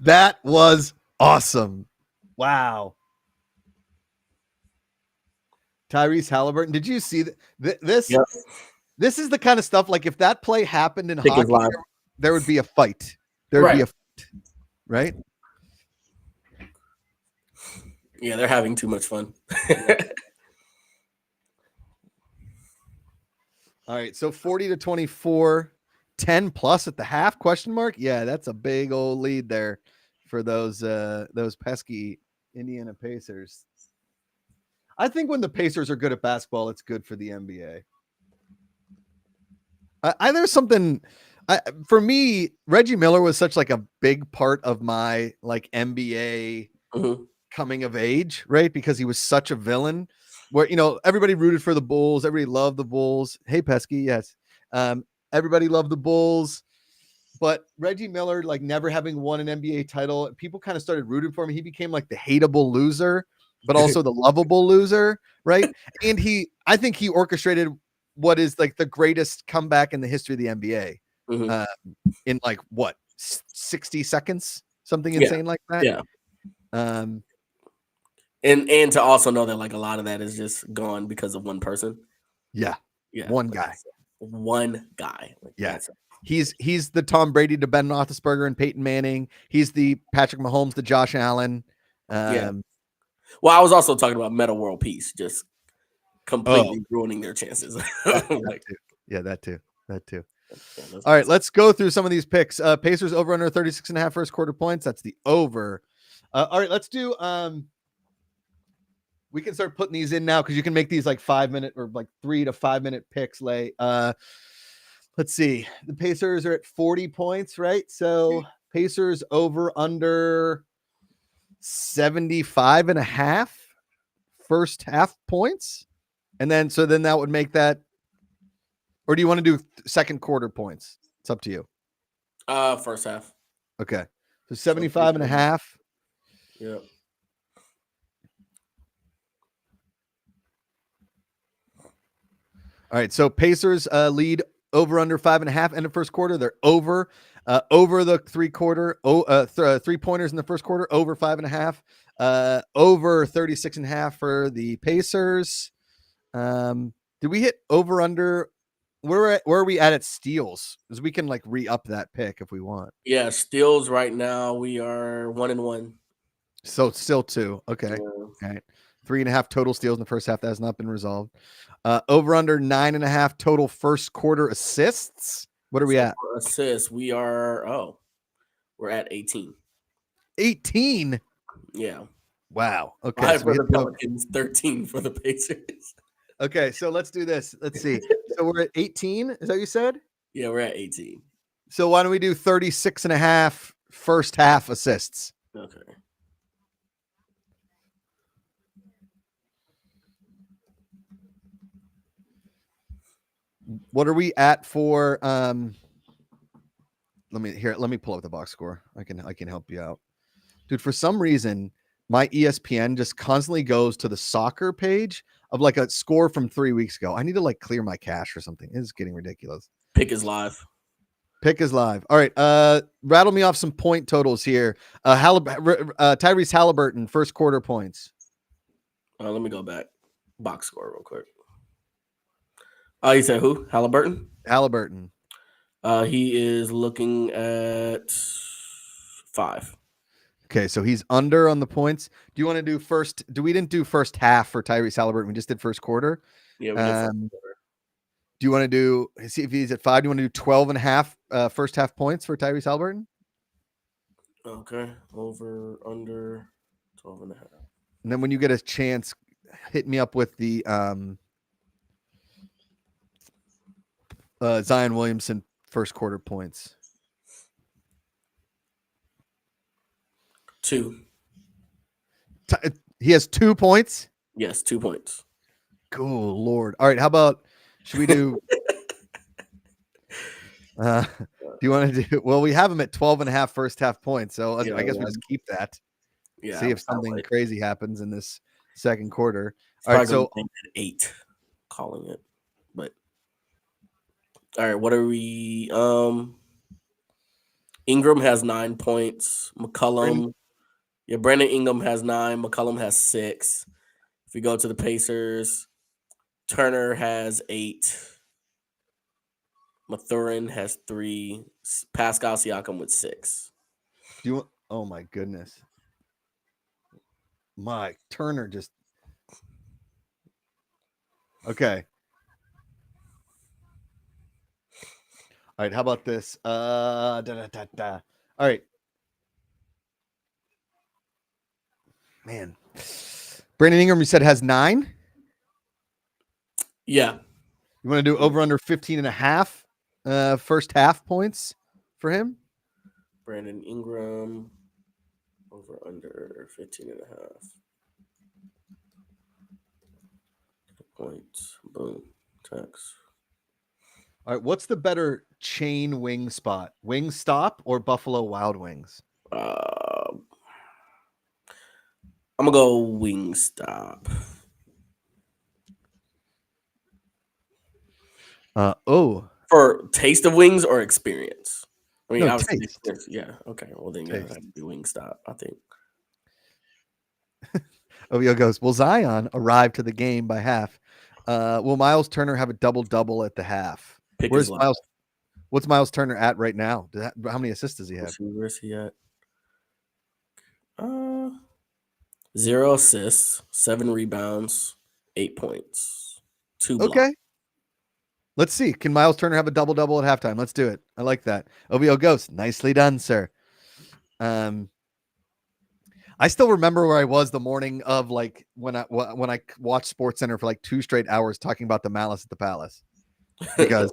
That was awesome. Wow. Tyrese Halliburton. Did you see that? This
Yep.
This is the kind of stuff, like if that play happened in
Pick is
hockey,
live.
there would be a fight. There would be a fight, right?
Yeah, they're having too much fun.
All right, so 40-24, 10 plus at the half, question mark? Yeah, that's a big old lead there for those pesky Indiana Pacers. I think when the Pacers are good at basketball, it's good for the NBA. There's something for me, Reggie Miller was such like a big part of my like NBA coming of age, right? Because he was such a villain where, everybody rooted for the Bulls. Everybody loved the Bulls. Hey, Pesky. Yes. Everybody loved the Bulls, but Reggie Miller, like never having won an NBA title, people kind of started rooting for him. He became like the hateable loser, but also the lovable loser. Right. And I think he orchestrated what is like the greatest comeback in the history of the NBA in like what, 60 seconds, something insane like that.
Yeah. And to also know that like a lot of that is just gone because of one person.
Yeah. One guy.
One guy. Like,
yeah. He's the Tom Brady to Ben Roethlisberger and Peyton Manning. He's the Patrick Mahomes to Josh Allen.
Yeah. Well, I was also talking about Meta World Peace, just completely ruining their chances.
That too. All right, let's go through some of these picks. Pacers over under 36.5 first quarter points. That's the over. All right, let's do we can start putting these in now because you can make these like 5 minute or like 3 to 5 minute picks late. Let's see. The Pacers are at 40 points, right? So Pacers over under 75.5 first half points. And then that would make that, or do you want to do second quarter points? It's up to you.
First half.
Okay. So 75.5.
Yeah.
All right. So Pacers lead over under 5.5 end of first quarter. They're over the 3 pointers in the first quarter, over 5.5, over 36.5 for the Pacers. Did we hit over under? Where are we at steals? Because we can like re-up that pick if we want.
Yeah, steals right now we are 1-1.
So still 2. Okay.
Yeah.
All right. 3.5 total steals in the first half. That has not been resolved. Over under 9.5 total first quarter assists. What are we at?
For assists, we're at 18.
18.
Yeah.
Wow. Okay.
5 for the Pelicans, 13 for the Pacers.
Okay, so let's do this. Let's see. So we're at 18. Is that what you said?
Yeah, we're at 18.
So why don't we do 36.5 first half assists?
Okay.
What are we at for let me pull up the box score. I can help you out. Dude, for some reason my ESPN just constantly goes to the soccer page of like a score from 3 weeks ago. I need to like clear my cache or something. It's getting ridiculous.
Pick is live.
All right. Rattle me off some point totals here. Tyrese Halliburton, first quarter points.
Let me go back. Box score real quick. You said who? Halliburton?
Halliburton.
He is looking at 5.
Okay, so he's under on the points. Do you want to do first? We didn't do first half for Tyrese Halliburton. We just did first quarter.
Yeah, we did first quarter.
Do you want to see if he's at 5? Do you want to do 12.5 first half points for Tyrese Halliburton?
Okay. Over, under 12.5.
And then when you get a chance, hit me up with the Zion Williamson first quarter points.
2.
He has 2 points.
Yes, 2 points.
Cool Lord. All right. How about, should we do, do you want to do, well, we have him at 12.5 first half points. So
Yeah,
I guess we
yeah.
just keep that.
Yeah,
See if something crazy happens in this second quarter.
It's
All right.
probably
So
gonna be at 8, calling it. But all right, what are we? Ingram has 9 points. McCollum, Brandon Ingram has 9. McCollum has 6. If we go to the Pacers, Turner has 8. Mathurin has 3. Pascal Siakam with 6.
do you, oh my goodness. My Turner just, okay. All right, how about this? All right. Man. Brandon Ingram, you said has 9?
Yeah.
You want to do over under 15.5 first half points for him?
Brandon Ingram, over under 15.5 points. Boom. Text.
All right, what's the better chain wing spot? Wingstop or Buffalo Wild Wings?
I'm gonna go Wingstop. For taste of wings or experience? I mean,
no,
obviously,
taste.
yeah. Okay, well then, yeah, that'd be Wingstop, I think.
Ovio goes, will Zion arrive to the game by half? Will Miles Turner have a double-double at the half?
Where's
Miles? What's Miles Turner at right now? How many assists does he have?
Where's he at? 0 assists, 7 rebounds, 8 points, 2 blocks.
Okay. Let's see. Can Miles Turner have a double-double at halftime? Let's do it. I like that. OVO Ghost, nicely done, sir. I still remember where I was the morning of like when I watched Sports Center for like 2 straight hours talking about the Malice at the Palace, because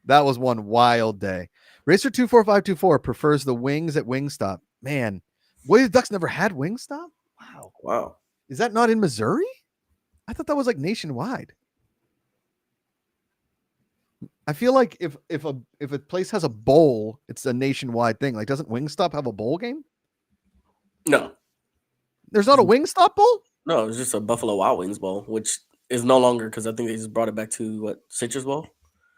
that was one wild day. Racer24524 prefers the wings at Wingstop. Man, Williams Ducks never had Wingstop?
Wow.
Is that not in Missouri? I thought that was like nationwide. I feel like if a place has a bowl, it's a nationwide thing. Like, doesn't Wingstop have a bowl game?
No.
There's not a Wingstop bowl?
No, it's just a Buffalo Wild Wings bowl, which is no longer, because I think they just brought it back to what, Citrus Bowl?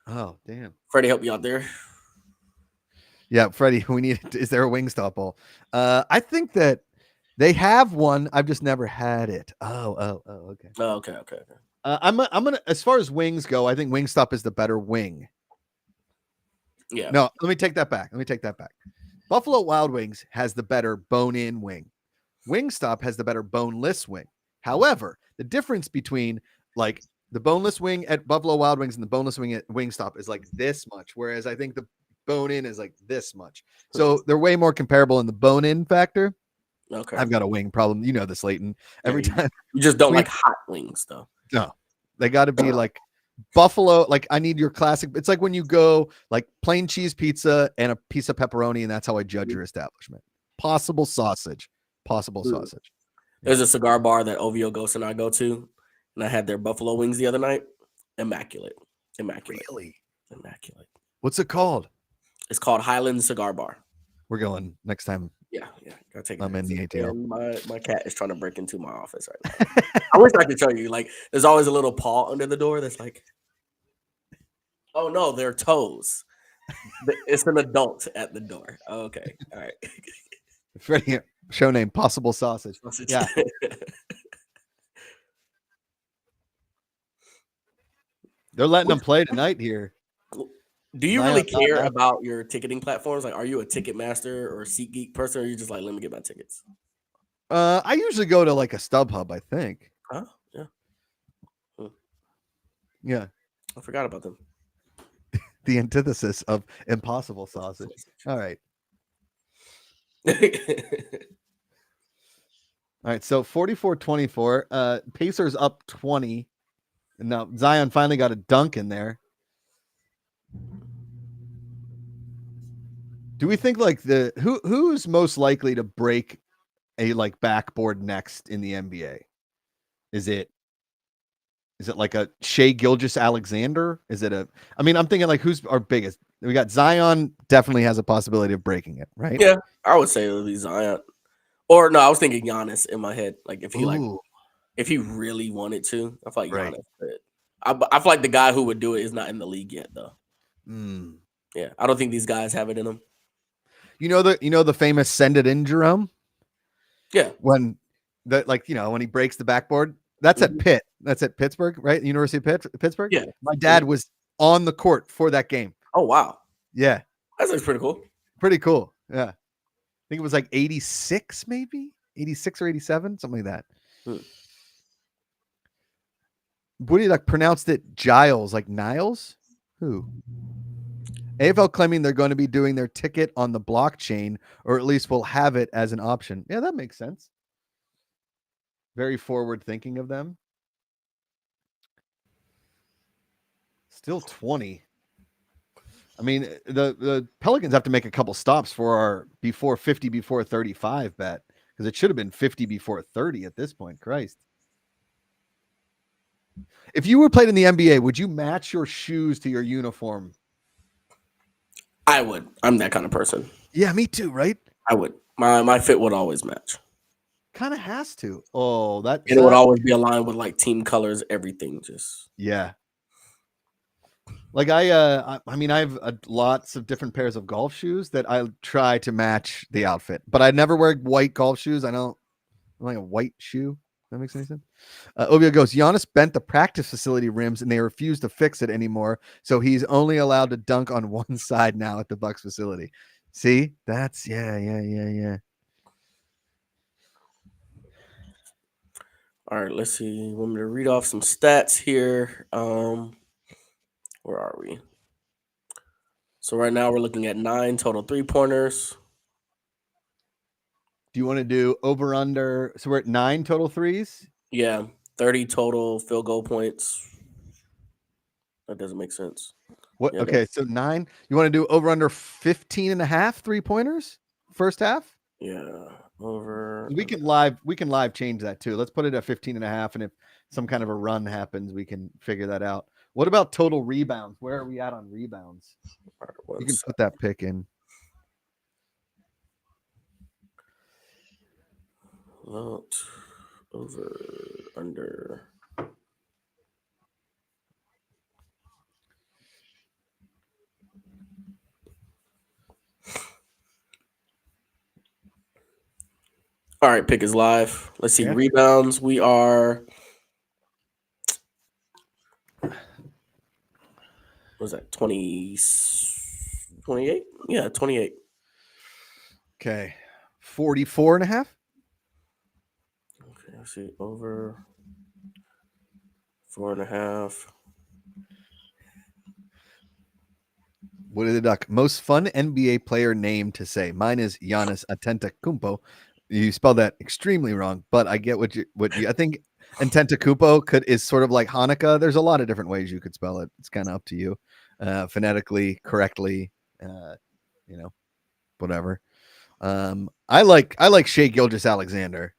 Oh, damn.
Freddie, help you out there.
Yeah, Freddie, we need. Is there a Wingstop bowl? I think that they have one. I've just never had it. Oh, okay.
Oh, okay.
I'm gonna, as far as wings go, I think Wingstop is the better wing.
Yeah.
No, let me take that back. Buffalo Wild Wings has the better bone-in wing. Wingstop has the better boneless wing. However, the difference between like the boneless wing at Buffalo Wild Wings and the boneless wing at Wingstop is like this much, whereas I think the bone-in is like this much. So they're way more comparable in the bone-in factor.
Okay.
I've got a wing problem. You know this, Leighton. Every time.
You just don't like hot wings, though.
No, they got to be like Buffalo. Like, I need your classic. It's like when you go like plain cheese pizza and a piece of pepperoni, and that's how I judge your establishment. Possible sausage.
There's a cigar bar that OVO Ghost and I go to, and I had their buffalo wings the other night. Immaculate.
Really?
Immaculate.
What's it called?
It's called Highland Cigar Bar.
We're going next time.
Yeah. Gotta take it.
I'm in the ATL.
And my cat is trying to break into my office right now. I wish I could show you. Like, there's always a little paw under the door that's like, oh no, they're toes. It's an adult at the door. Okay. All right.
Freddie, show name, Possible Sausage. Yeah. They're letting them play tonight here.
Do you really care about your ticketing platforms? Like, are you a Ticketmaster or a SeatGeek person, or are you just like, let me get my tickets?
I usually go to like a StubHub, I think.
Huh? Yeah.
Yeah.
I forgot about them.
The antithesis of Impossible Sausage. All right. All right, so 44-24. Pacers up 20. And now Zion finally got a dunk in there. Do we think like who's most likely to break a like backboard next in the NBA? Is it like a Shea Gilgeous-Alexander? Is it a? I mean, I'm thinking like who's our biggest? We got Zion. Definitely has a possibility of breaking it, right?
Yeah, I would say it would be Zion. Or no, I was thinking Giannis in my head. Like
Ooh,
if he really wanted to, I feel like
right.
Giannis could. I feel like the guy who would do it is not in the league yet, though.
Mm.
Yeah, I don't think these guys have it in them.
You know the famous "Send It In" Jerome
Yeah,
when when he breaks the backboard. That's at
mhm,
Pitt. That's at Pittsburgh, right? University of Pittsburgh.
yeah.
My
Mhm.
dad was on the court for that game.
Oh wow,
Yeah,
that's pretty cool.
pretty cool. Yeah, I think it was like 86, maybe 86 or 87, something like that.
Hmm.
What do you like pronounced it? Giles, like Niles? Who? AFL claiming they're going to be doing their ticket on the blockchain, or at least will have it as an option. Yeah, that makes sense. Very forward thinking of them. Still 20. I mean, the Pelicans have to make a couple stops for our before 50 before 35 bet, because it should have been 50 before 30 at this point. Christ. If you were played in the NBA, would you match your shoes to your uniform?
I would. I'm that kind of person.
Yeah, me too, right?
I would. My fit would always match,
Kind of has to. Oh, that's
and it would
that.
always be aligned with like team colors, everything. Just
Yeah. Like I mean, I have lots of different pairs of golf shoes that I try to match the outfit, but I never wear white golf shoes. I don't like a white shoe. That makes any sense. Obia goes, Giannis bent the practice facility rims and they refuse to fix it anymore. So he's only allowed to dunk on one side now at the Bucks facility. See, that's yeah.
all right. Let's see. Want me to read off some stats here? Where are we? So right now we're looking at 9 total 3-pointers.
Do you want to do over under? So we're at 9 total threes.
Yeah, 30 total field goal points. That doesn't make sense.
What?
Yeah,
Okay, so 9. You want to do over under 15 and a half 3-pointers first half?
yeah, over.
We can live change that too. Let's put it at 15 and a half, and if some kind of a run happens, we can figure that out. What about total rebounds? Where are we at on rebounds?
All right,
You can put that pick in.
Not over under. All right, pick is live. Let's see.
Yeah.
Rebounds. We are. What was that? 20, 28? Yeah, 28.
Okay. 44 and a half.
Okay, let's see. Over 4.5.
What did the duck? Most fun NBA player name to say. Mine is Giannis Antetokounmpo. You spelled that extremely wrong, but I get what you I think Antetokounmpo is sort of like Hanukkah. There's a lot of different ways you could spell it. It's kind of up to you. Phonetically, correctly, whatever. I like Shea Gilgeous-Alexander.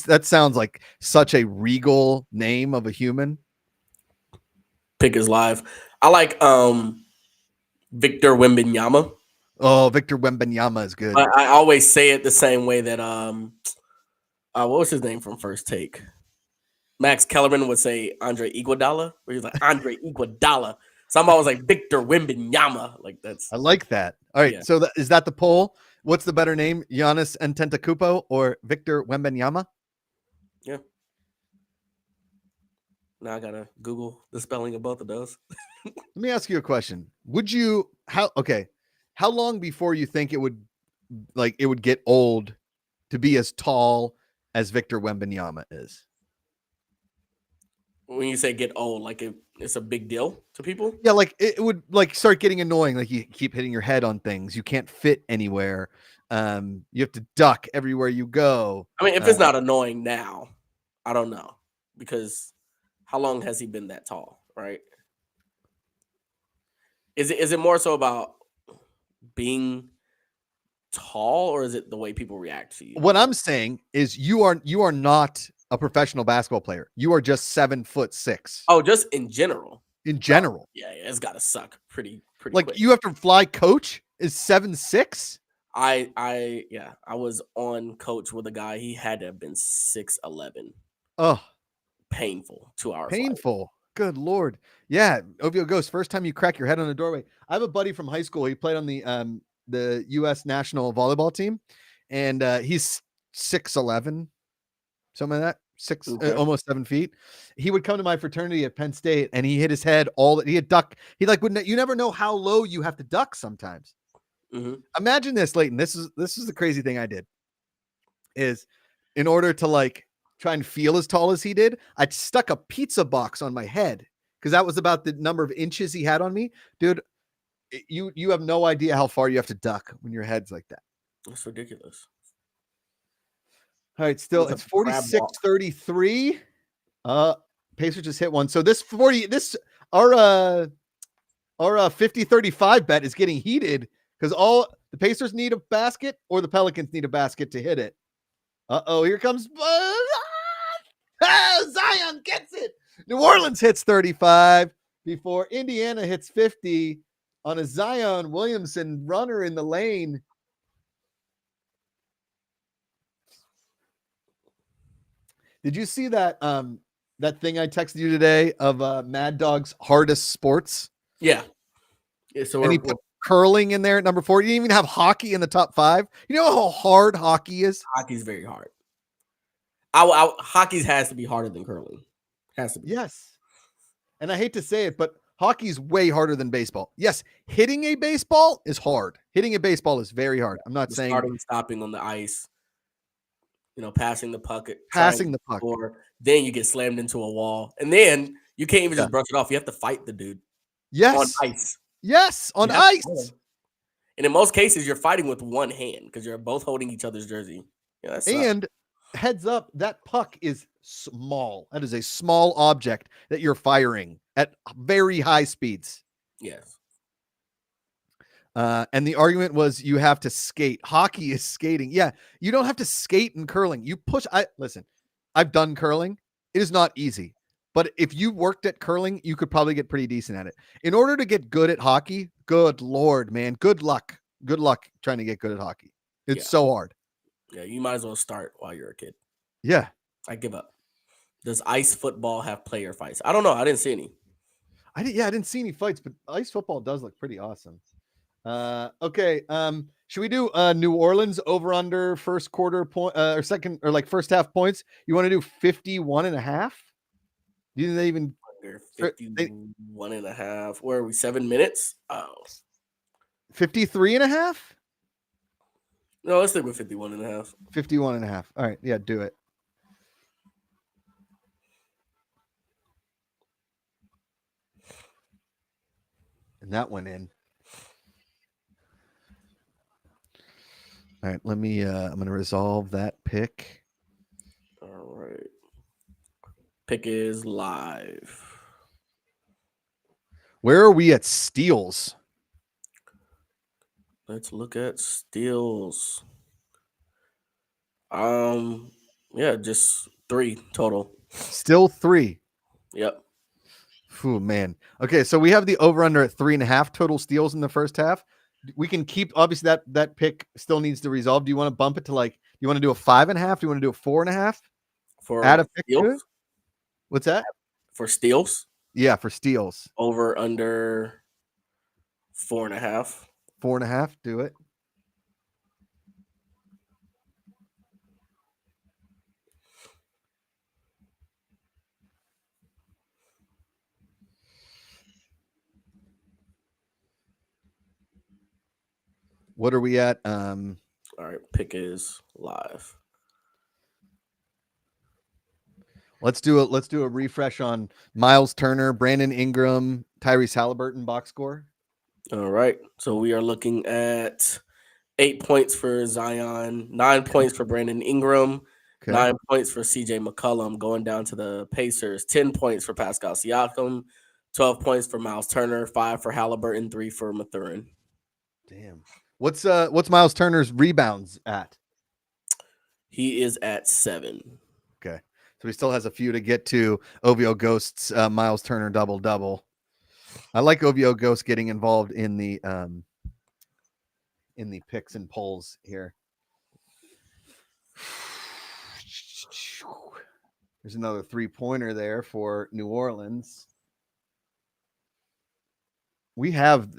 That sounds like such a regal name of a human.
Pick is live. I like Victor Wembanyama.
Oh, Victor Wembanyama is good.
I always say it the same way that what was his name from First Take? Max Kellerman would say Andre Iguodala, where he's like Andre Iguodala. So I'm always like Victor Wembanyama. Like that's.
I like that. All right,
Yeah.
so is that the poll? What's the better name, Giannis Antetokounmpo or Victor Wembanyama?
Yeah. Now I gotta Google the spelling of both of those.
Let me ask you a question. How long before you think it would get old to be as tall as Victor Wembanyama is?
When you say get old, like it's a big deal to people.
Yeah, like it would start getting annoying. Like you keep hitting your head on things. You can't fit anywhere. You have to duck everywhere you go.
I mean, if it's not annoying now, I don't know, because how long has he been that tall, right? Is it more so about being tall, or is it the way people react to you?
What I'm saying is you are not a professional basketball player. You are just 7'6"
Oh, just in general.
in
Oh,
general.
yeah, it's gotta suck pretty
Like
quick.
you have to fly coach is 7'6".
I was on coach with a guy. He had to have been 6'11".
Oh,
Painful 2 hour flight.
painful. Good Lord. Yeah. OVO Ghost, first time you crack your head on a doorway. I have a buddy from high school. He played on the US national volleyball team, and he's 6'11", something like that.
Okay.
Almost 7 feet. He would come to my fraternity at Penn State, and he hit his head all that he had duck. He like wouldn't. You never know how low you have to duck sometimes.
Mhm.
Imagine this, Leighton. This is the crazy thing I did. Is in order to like try and feel as tall as he did, I stuck a pizza box on my head because that was about the number of inches he had on me, dude. You have no idea how far you have to duck when your head's like that.
That's ridiculous.
All right, still
Looks like
it's
a crab walk.
46-33. Pacers just hit one. So this our 50-35 bet is getting heated because all the Pacers need a basket or the Pelicans need a basket to hit it. Here comes Zion gets it. New Orleans hits 35 before Indiana hits 50 on a Zion Williamson runner in the lane. Did you see that that thing I texted you today of Mad Dog's hardest sports?
Yeah. So
And he put curling in there at number 4. You didn't even have hockey in the top 5. You know how hard hockey is?
Hockey's very hard. Hockey has to be harder than curling. Has to be.
Yes. And I hate to say it, but hockey's way harder than baseball. Yes, hitting a baseball is hard. Hitting a baseball is very hard. I'm not saying
starting, stopping on the ice, passing the puck,
passing the puck.
Or then you get slammed into a wall, and then you can't even just brush it off. You have to fight the dude.
Yes.
On ice.
Yes, on ice.
And in most cases, you're fighting with one hand because you're both holding each other's jersey. Yeah,
and heads up, that puck is small. That is a small object that you're firing at very high speeds.
Yes.
And the argument was you have to skate. Hockey is skating. Yeah, you don't have to skate in curling. You push. Listen, I've done curling. It is not easy. But if you worked at curling, you could probably get pretty decent at it. In order to get good at hockey, good Lord, man, good luck. Good luck trying to get good at hockey. It's so hard.
Yeah, you might as well start while you're a kid.
Yeah.
I give up. Does ice football have player fights? I don't know. I didn't see any.
I didn't see any fights, but ice football does look pretty awesome. Okay. Should we do New Orleans over under first quarter point or second or like first half points? You want to do 51.5? Do you think they even
under 51.5? Where are we? 7 minutes? Oh.
53.5?
No, let's stick with 51.5.
51.5. All right, yeah, do it. And that went in. All right, let me I'm going to resolve that pick.
All right. Pick is live.
Where are we at steals?
Let's look at steals. Yeah, just 3 total.
Still 3.
Yep.
Oh man. Okay, so we have the over under at 3.5 total steals in the first half. We can keep obviously that pick still needs to resolve. Do you want to bump it to like you want to do a 5.5? Do you want to do a 4.5?
For
add a pick
steals?
to it? What's that?
For steals?
Yeah, for steals.
Over under 4.5.
4.5, do it. What are we at?
All right, pick is live.
Let's do a refresh on Miles Turner, Brandon Ingram, Tyrese Halliburton box score.
All right. So we are looking at 8 points for Zion, 9 points for Brandon Ingram, 9 points for CJ McCollum, going down to the Pacers, 10 points for Pascal Siakam, 12 points for Miles Turner, 5 for Halliburton, 3 for Mathurin.
Damn. What's Miles Turner's rebounds at?
He is at 7.
Okay. So he still has a few to get to. OVO Ghost's Miles Turner double. I like OVO Ghost getting involved in the picks and polls here. There's another 3-pointer there for New Orleans. We have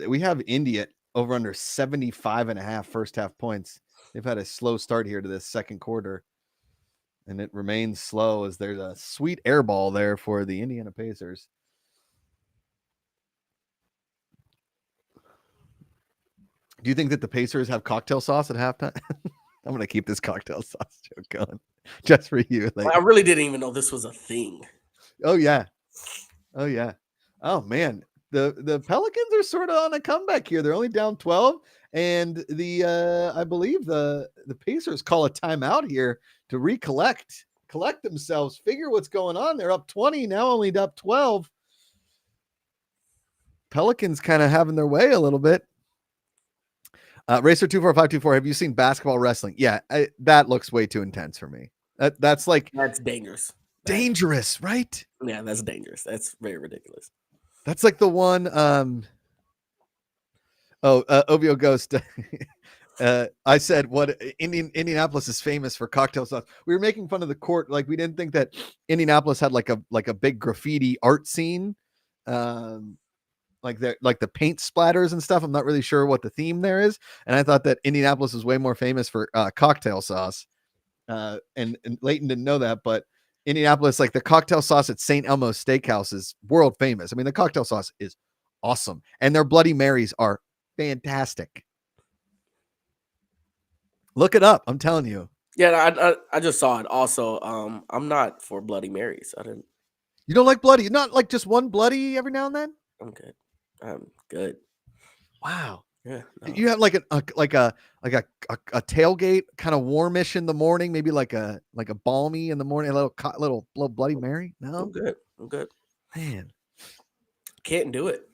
Indy at over under 75.5 first half points. They've had a slow start here to this second quarter, and it remains slow as there's a sweet air ball there for the Indiana Pacers. Do you think that the Pacers have cocktail sauce at halftime? I'm going to keep this cocktail sauce joke going just for you.
I really didn't even know this was a thing.
Oh, yeah. Oh, man. The Pelicans are sort of on a comeback here. They're only down 12, and I believe the Pacers call a timeout here to collect themselves, figure what's going on. They're up 20, now only up 12. Pelicans kind of having their way a little bit. Racer 24524, have you seen basketball wrestling? Yeah, that looks way too intense for me. That's
dangerous.
Dangerous, right?
Yeah, that's dangerous. That's very ridiculous.
That's like the one. OVO Ghost. I said what Indianapolis is famous for cocktail sauce. We were making fun of the court, like we didn't think that Indianapolis had like a big graffiti art scene, like the paint splatters and stuff. I'm not really sure what the theme there is, and I thought that Indianapolis was way more famous for cocktail sauce. And Leighton didn't know that, but Indianapolis, like the cocktail sauce at St. Elmo's Steakhouse is world famous. I mean, the cocktail sauce is awesome, and their Bloody Marys are fantastic. Look it up. I'm telling you.
Yeah, I just saw it. Also, I'm not for Bloody Marys. I didn't.
You don't like bloody? Not like just one bloody every now and then?
I'm good. I'm good.
Wow.
Yeah.
No. You have like a tailgate, kind of warmish in the morning, maybe like a balmy in the morning, a little Bloody Mary. No,
I'm good.
Man,
can't do it.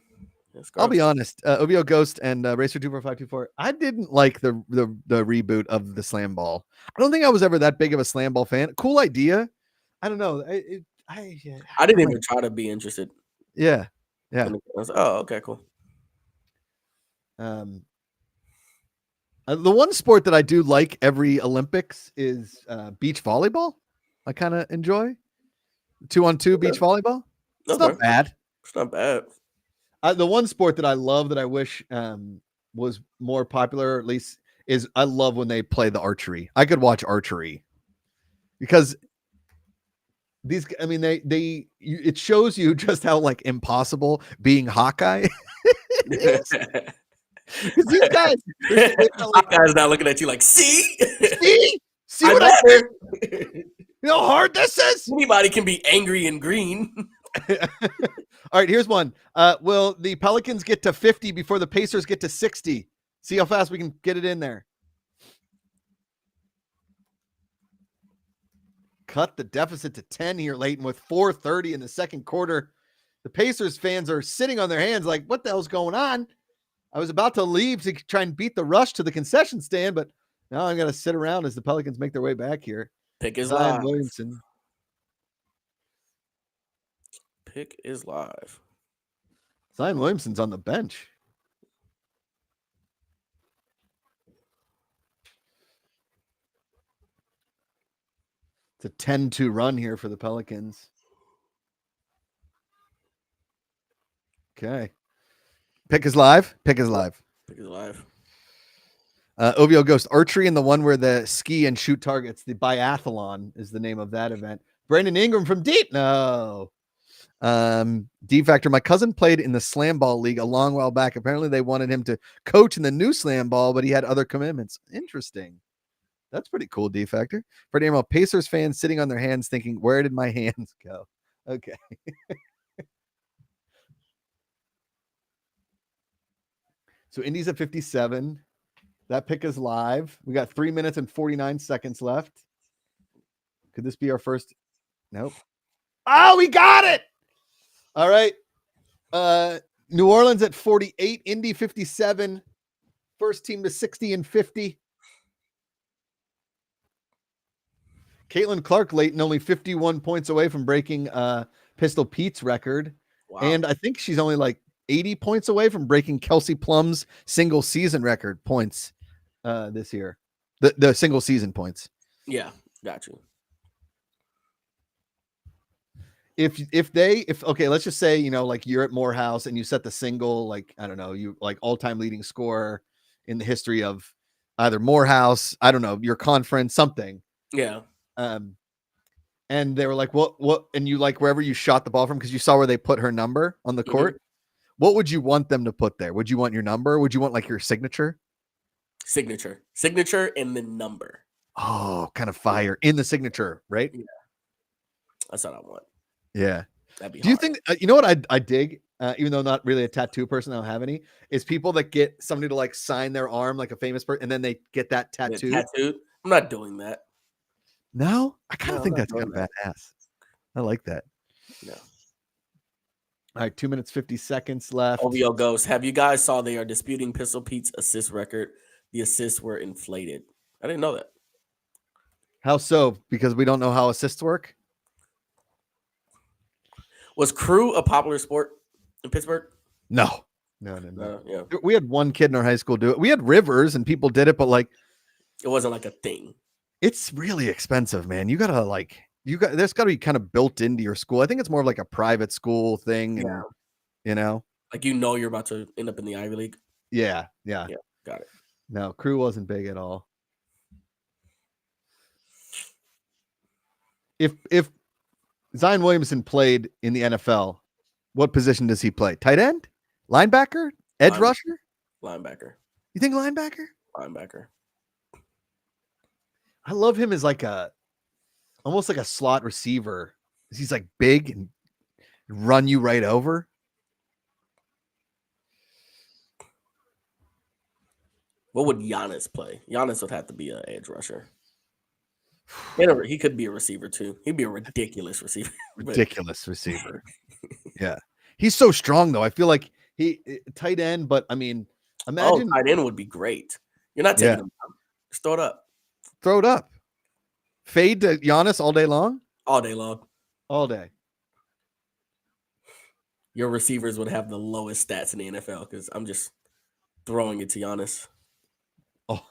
I'll be honest. OVO Ghost and Racer 24524. I didn't like the reboot of the slam ball. I don't think I was ever that big of a slam ball fan. Cool idea. I don't know. I
didn't even try to be interested.
Yeah.
I was, oh, okay, cool.
The one sport that I do like every Olympics is beach volleyball. I kind of enjoy 2-on-2 beach volleyball. It's not bad.
It's not bad.
The one sport that I love that I wish was more popular, at least, is I love when they play the archery. I could watch archery because it shows you just how like impossible being Hawkeye is. These guys,
Hawkeye's not looking at you like, see
what I did? You know how hard this is?
Anybody can be angry and green.
All right, here's one. Will the Pelicans get to 50 before the Pacers get to 60? See how fast we can get it in there. Cut the deficit to 10 here, Leighton, with 4:30 in the second quarter. The Pacers fans are sitting on their hands like, what the hell's going on? I was about to leave to try and beat the rush to the concession stand, but now I'm going to sit around as the Pelicans make their way back here.
Pick is
Zion
live.
Williamson.
Pick is live.
Zion Williamson's on the bench. It's a 10-2 run here for the Pelicans. Okay. Pick is live.
Pick is live.
OVO Ghost Archery, and the one where the ski and shoot targets. The biathlon is the name of that event. Brandon Ingram from Deep. No. D Factor. My cousin played in the slam ball league a long while back. Apparently they wanted him to coach in the new slam ball, but he had other commitments. Interesting. That's pretty cool, D Factor. Freddie Emerald, Pacers fans sitting on their hands thinking, where did my hands go? Okay. So Indy's at 57. That pick is live. We got 3 minutes and 49 seconds left. Could this be our first? Nope. Oh, we got it. All right. New Orleans at 48, Indy 57. First team to 60 and 50. Caitlin Clark-Layton only 51 points away from breaking Pistol Pete's record.
Wow.
And I think she's only like 80 points away from breaking Kelsey Plum's single season record points this year. The single season points.
Yeah, got you.
If let's just say, like you're at Morehouse and you set the single, like, I don't know, you like all-time leading scorer in the history of either Morehouse, I don't know, your conference, something.
Yeah.
And they were like, what, and you like wherever you shot the ball from, because you saw where they put her number on the court. What would you want them to put there? Would you want your number? Would you want like your signature?
Signature and the number.
Oh, kind of fire in the signature, right?
Yeah. That's what I want.
Yeah.
That'd be
Do you think, you know what I dig, even though I'm not really a tattoo person, I don't have any, is people that get somebody to like sign their arm like a famous person and then they get that tattoo?
I'm not doing that.
No, I kind of think that's kind of badass. I like that.
No.
All right, 2 minutes, 50 seconds left.
OVO Ghost, have you guys saw they are disputing Pistol Pete's assist record? The assists were inflated. I didn't know that.
How so? Because we don't know how assists work?
Was crew a popular sport in Pittsburgh?
No.
Yeah.
We had one kid in our high school do it. We had rivers and people did it, but like
it wasn't like a thing.
It's really expensive, man. You gotta there's gotta be kind of built into your school. I think it's more of like a private school thing.
Yeah.
And,
like, you're about to end up in the Ivy League.
Yeah.
Got it.
No, crew wasn't big at all. If Zion Williamson played in the NFL, what position does he play? Tight end? Linebacker? Edge rusher?
Linebacker.
You think linebacker?
Linebacker.
I love him as like almost like a slot receiver. He's like big and run you right over.
What would Giannis play? Giannis would have to be an edge rusher. He could be a receiver too. He'd be a ridiculous receiver.
Ridiculous receiver. Yeah. He's so strong though. I feel like he tight end, but I mean, imagine
tight end would be great. You're not taking him down. Just throw it up.
Throw it up. Fade to Giannis all day long?
All day long.
All day.
Your receivers would have the lowest stats in the NFL because I'm just throwing it to Giannis.
Oh,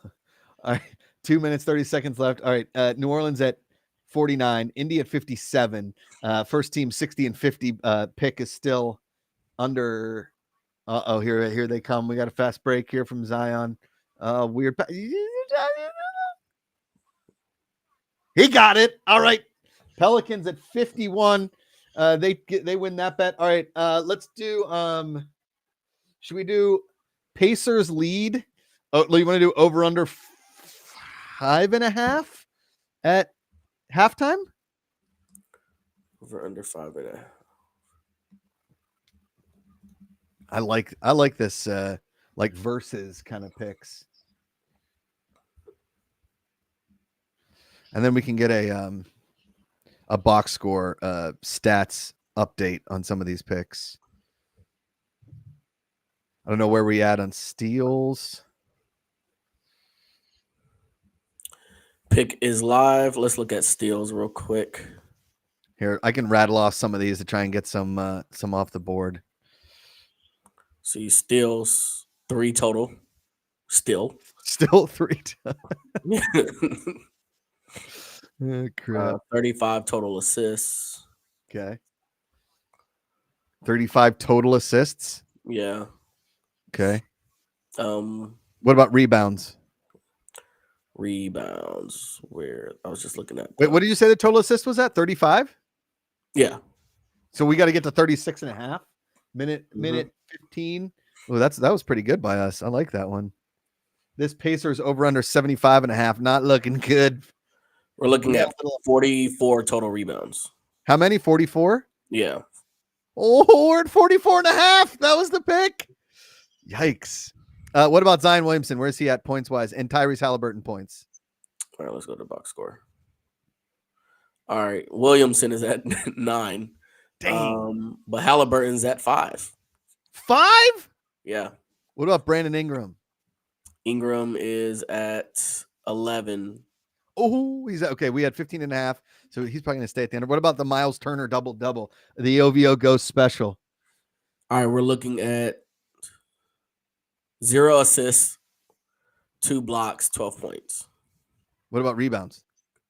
all right. 2 minutes, 30 seconds left. All right. New Orleans at 49, Indy at 57. First team 60 and 50 pick is still under. Here they come. We got a fast break here from Zion. Weird. He got it. All right. Pelicans at 51. They win that bet. All right. Let's do should we do Pacers lead? Oh, you want to do over under 5.5 at halftime?
Over under 5.5.
I like this like versus kind of picks. And then we can get a box score stats update on some of these picks. I don't know where we at on steals.
Pick is live. Let's look at steals real quick.
Here, I can rattle off some of these to try and get some off the board.
See, steals 3 total. Still
3. Crap.
35 total assists.
Okay. 35 total assists.
Yeah.
Okay.
What
about rebounds?
Rebounds. Where I was just looking at.
Wait, what did you say the total assist was at? 35?
Yeah.
So we got to get to 36 and a half. Minute 15. Oh, that was pretty good by us. I like that one. This Pacers over under 75 and a half. Not looking good.
We're looking at 44 total rebounds.
How many? 44?
Yeah.
Oh, we're at 44 and a half. That was the pick. Yikes. What about Zion Williamson? Where's he at points wise? And Tyrese Halliburton points.
All right, let's go to the box score. All right. Williamson is at 9.
Dang.
But Halliburton's at 5.
5?
Yeah.
What about Brandon Ingram?
Ingram is at 11.
Oh, he's okay. We had 15 and a half, so he's probably going to stay at the end. What about the Miles Turner double-double, the OVO Ghost special?
All right, we're looking at 0 assists, 2 blocks, 12 points,
What about rebounds?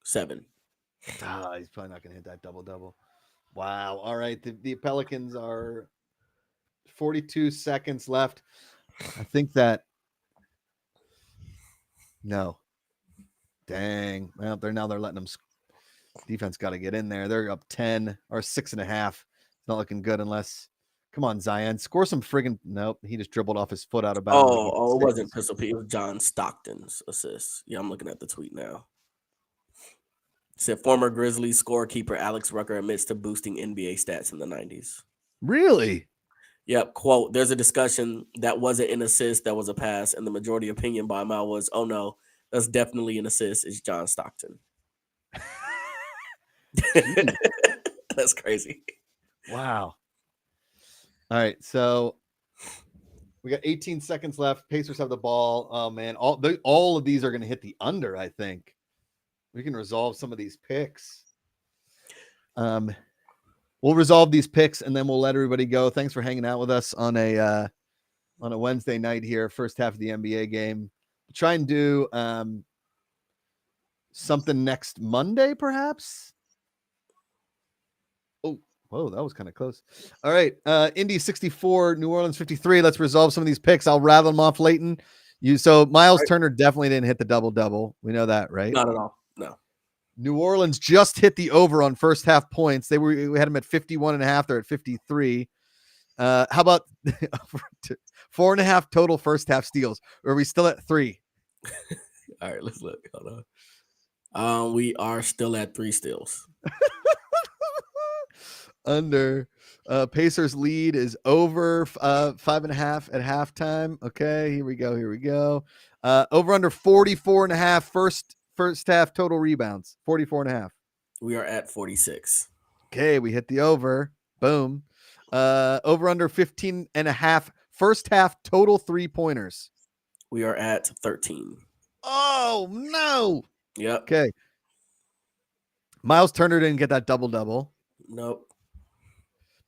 7.
He's probably not going to hit that double-double. Wow. All right. The Pelicans are 42 seconds left. I think that. No. Dang. Well, they're letting them. Defense got to get in there. They're up 10 or 6.5. It's not looking good unless. Come on, Zion. Score some friggin'. Nope. He just dribbled off his foot out of bounds.
It wasn't Pistol Pete. It was John Stockton's assist. Yeah, I'm looking at the tweet now. It said former Grizzlies scorekeeper Alex Rucker admits to boosting NBA stats in the 90s.
Really?
Yep. Quote, there's a discussion that wasn't an assist, that was a pass. And the majority opinion by Mal was, oh no, that's definitely an assist. It's John Stockton. That's crazy.
Wow. All right. So we got 18 seconds left. Pacers have the ball. Oh, man. All of these are going to hit the under, I think. We can resolve some of these picks. We'll resolve these picks, and then we'll let everybody go. Thanks for hanging out with us on a Wednesday night here, first half of the NBA game. We'll try and do something next Monday, perhaps. Oh, whoa, that was kind of close. All right, Indy 64, New Orleans 53. Let's resolve some of these picks. I'll rattle them off, Leighton. So Miles Turner definitely didn't hit the double-double. We know that, right?
Not at all. No.
New Orleans just hit the over on first half points. We had them at 51.5. They're at 53. How about 4.5 total first half steals? Or are we still at 3?
All right, let's look. Hold on. We are still at 3 steals.
Under. Pacers lead is over 5.5 at halftime. Okay, here we go. Over under 44.5 first half total rebounds. 44.5.
We are at 46.
Okay, we hit the over. Boom. Over under 15.5 first half total 3-pointers.
We are at 13.
Oh no.
Yep.
Okay. Miles Turner didn't get that double-double.
Nope.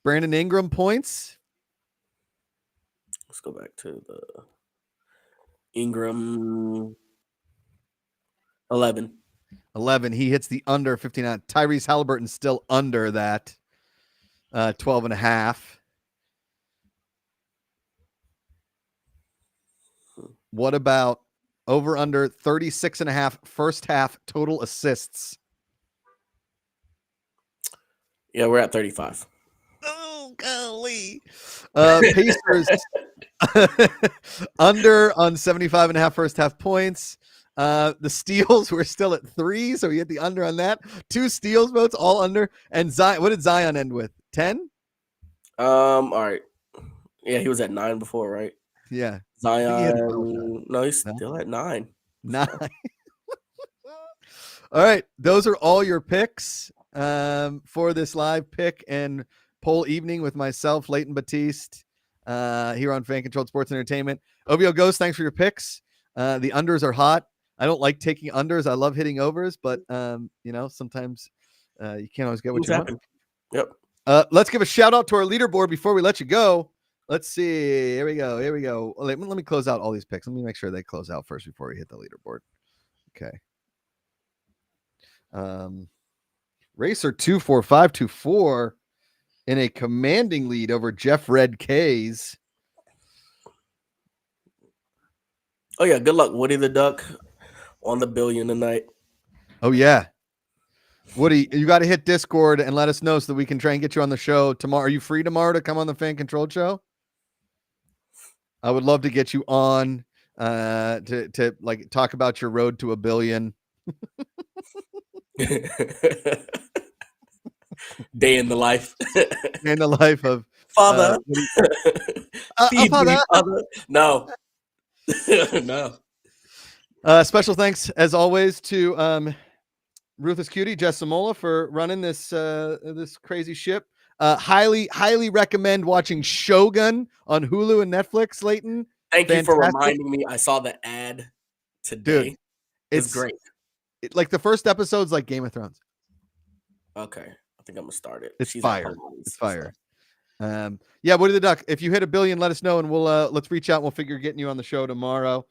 Brandon Ingram points.
Let's go back to the Ingram. 11.
He hits the under 59. Tyrese Halliburton still under that. 12.5. What about over under 36.5 first half total assists?
Yeah, we're at 35.
Oh, golly. Pacers under on 75.5 first half points. The steals were still at 3, so we hit the under on that. 2 steals votes, all under. And Zion, what did Zion end with? 10?
All right. Yeah, he was at 9 before, right?
Yeah.
Zion. No, he's still at 9.
9. All right. Those are all your picks for this live pick and poll evening with myself, Leighton Batiste, here on Fan Controlled Sports Entertainment. OVO Ghost, thanks for your picks. The unders are hot. I don't like taking unders. I love hitting overs, but sometimes you can't always get what you want.
Yep.
Let's give a shout out to our leaderboard before we let you go. Let's see. Here we go. Let me close out all these picks. Let me make sure they close out first before we hit the leaderboard. Okay. Racer 24524 in a commanding lead over Jeff Red K's.
Oh yeah, good luck, Woody the Duck, on the billion tonight.
Oh yeah, Woody, you got to hit Discord and let us know so that we can try and get you on the show tomorrow. Are you free tomorrow to come on the Fan Controlled Show? I would love to get you on to like talk about your road to $1 billion.
Day in the life.
Day in the life of
father.
Feed
me, father. No. No.
Special thanks as always to Ruthless Cutie, Jess Samola, for running this crazy ship. Highly recommend watching Shogun on Hulu and Netflix, Leighton.
Thank you for
fantastic.
reminding me. I saw the ad today.
Dude,
It's
it's
great.
like the first episode's like Game of Thrones.
Okay. I think I'm gonna start it.
It's
She's
fire.
at Pilates,
It's
so.
fire. Yeah, Woody the Duck. If you hit 1 billion, let us know, and we'll let's reach out. And we'll figure getting you on the show tomorrow.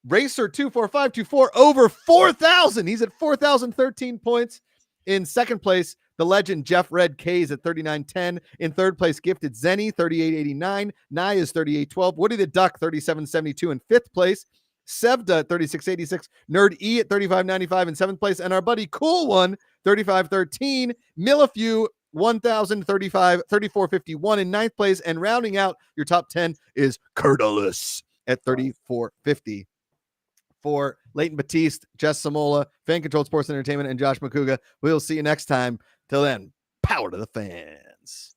Racer 24524 over 4,000. He's at 4,013 points. In second place, the legend Jeff Red K's at 3910. In third place, Gifted Zenny 3889. Nye is 3812. Woody the Duck 3772. In fifth place, Sevda at 3686. Nerd E at 3595 in seventh place, and our buddy Cool One 3513. Millifew 1,035, 3451 in ninth place, and rounding out your top 10 is Curtilus at 3450. For Leighton Batiste, Jess Samola, Fan Controlled Sports Entertainment, and Josh McCouga, we'll see you next time. Till then, power to the fans.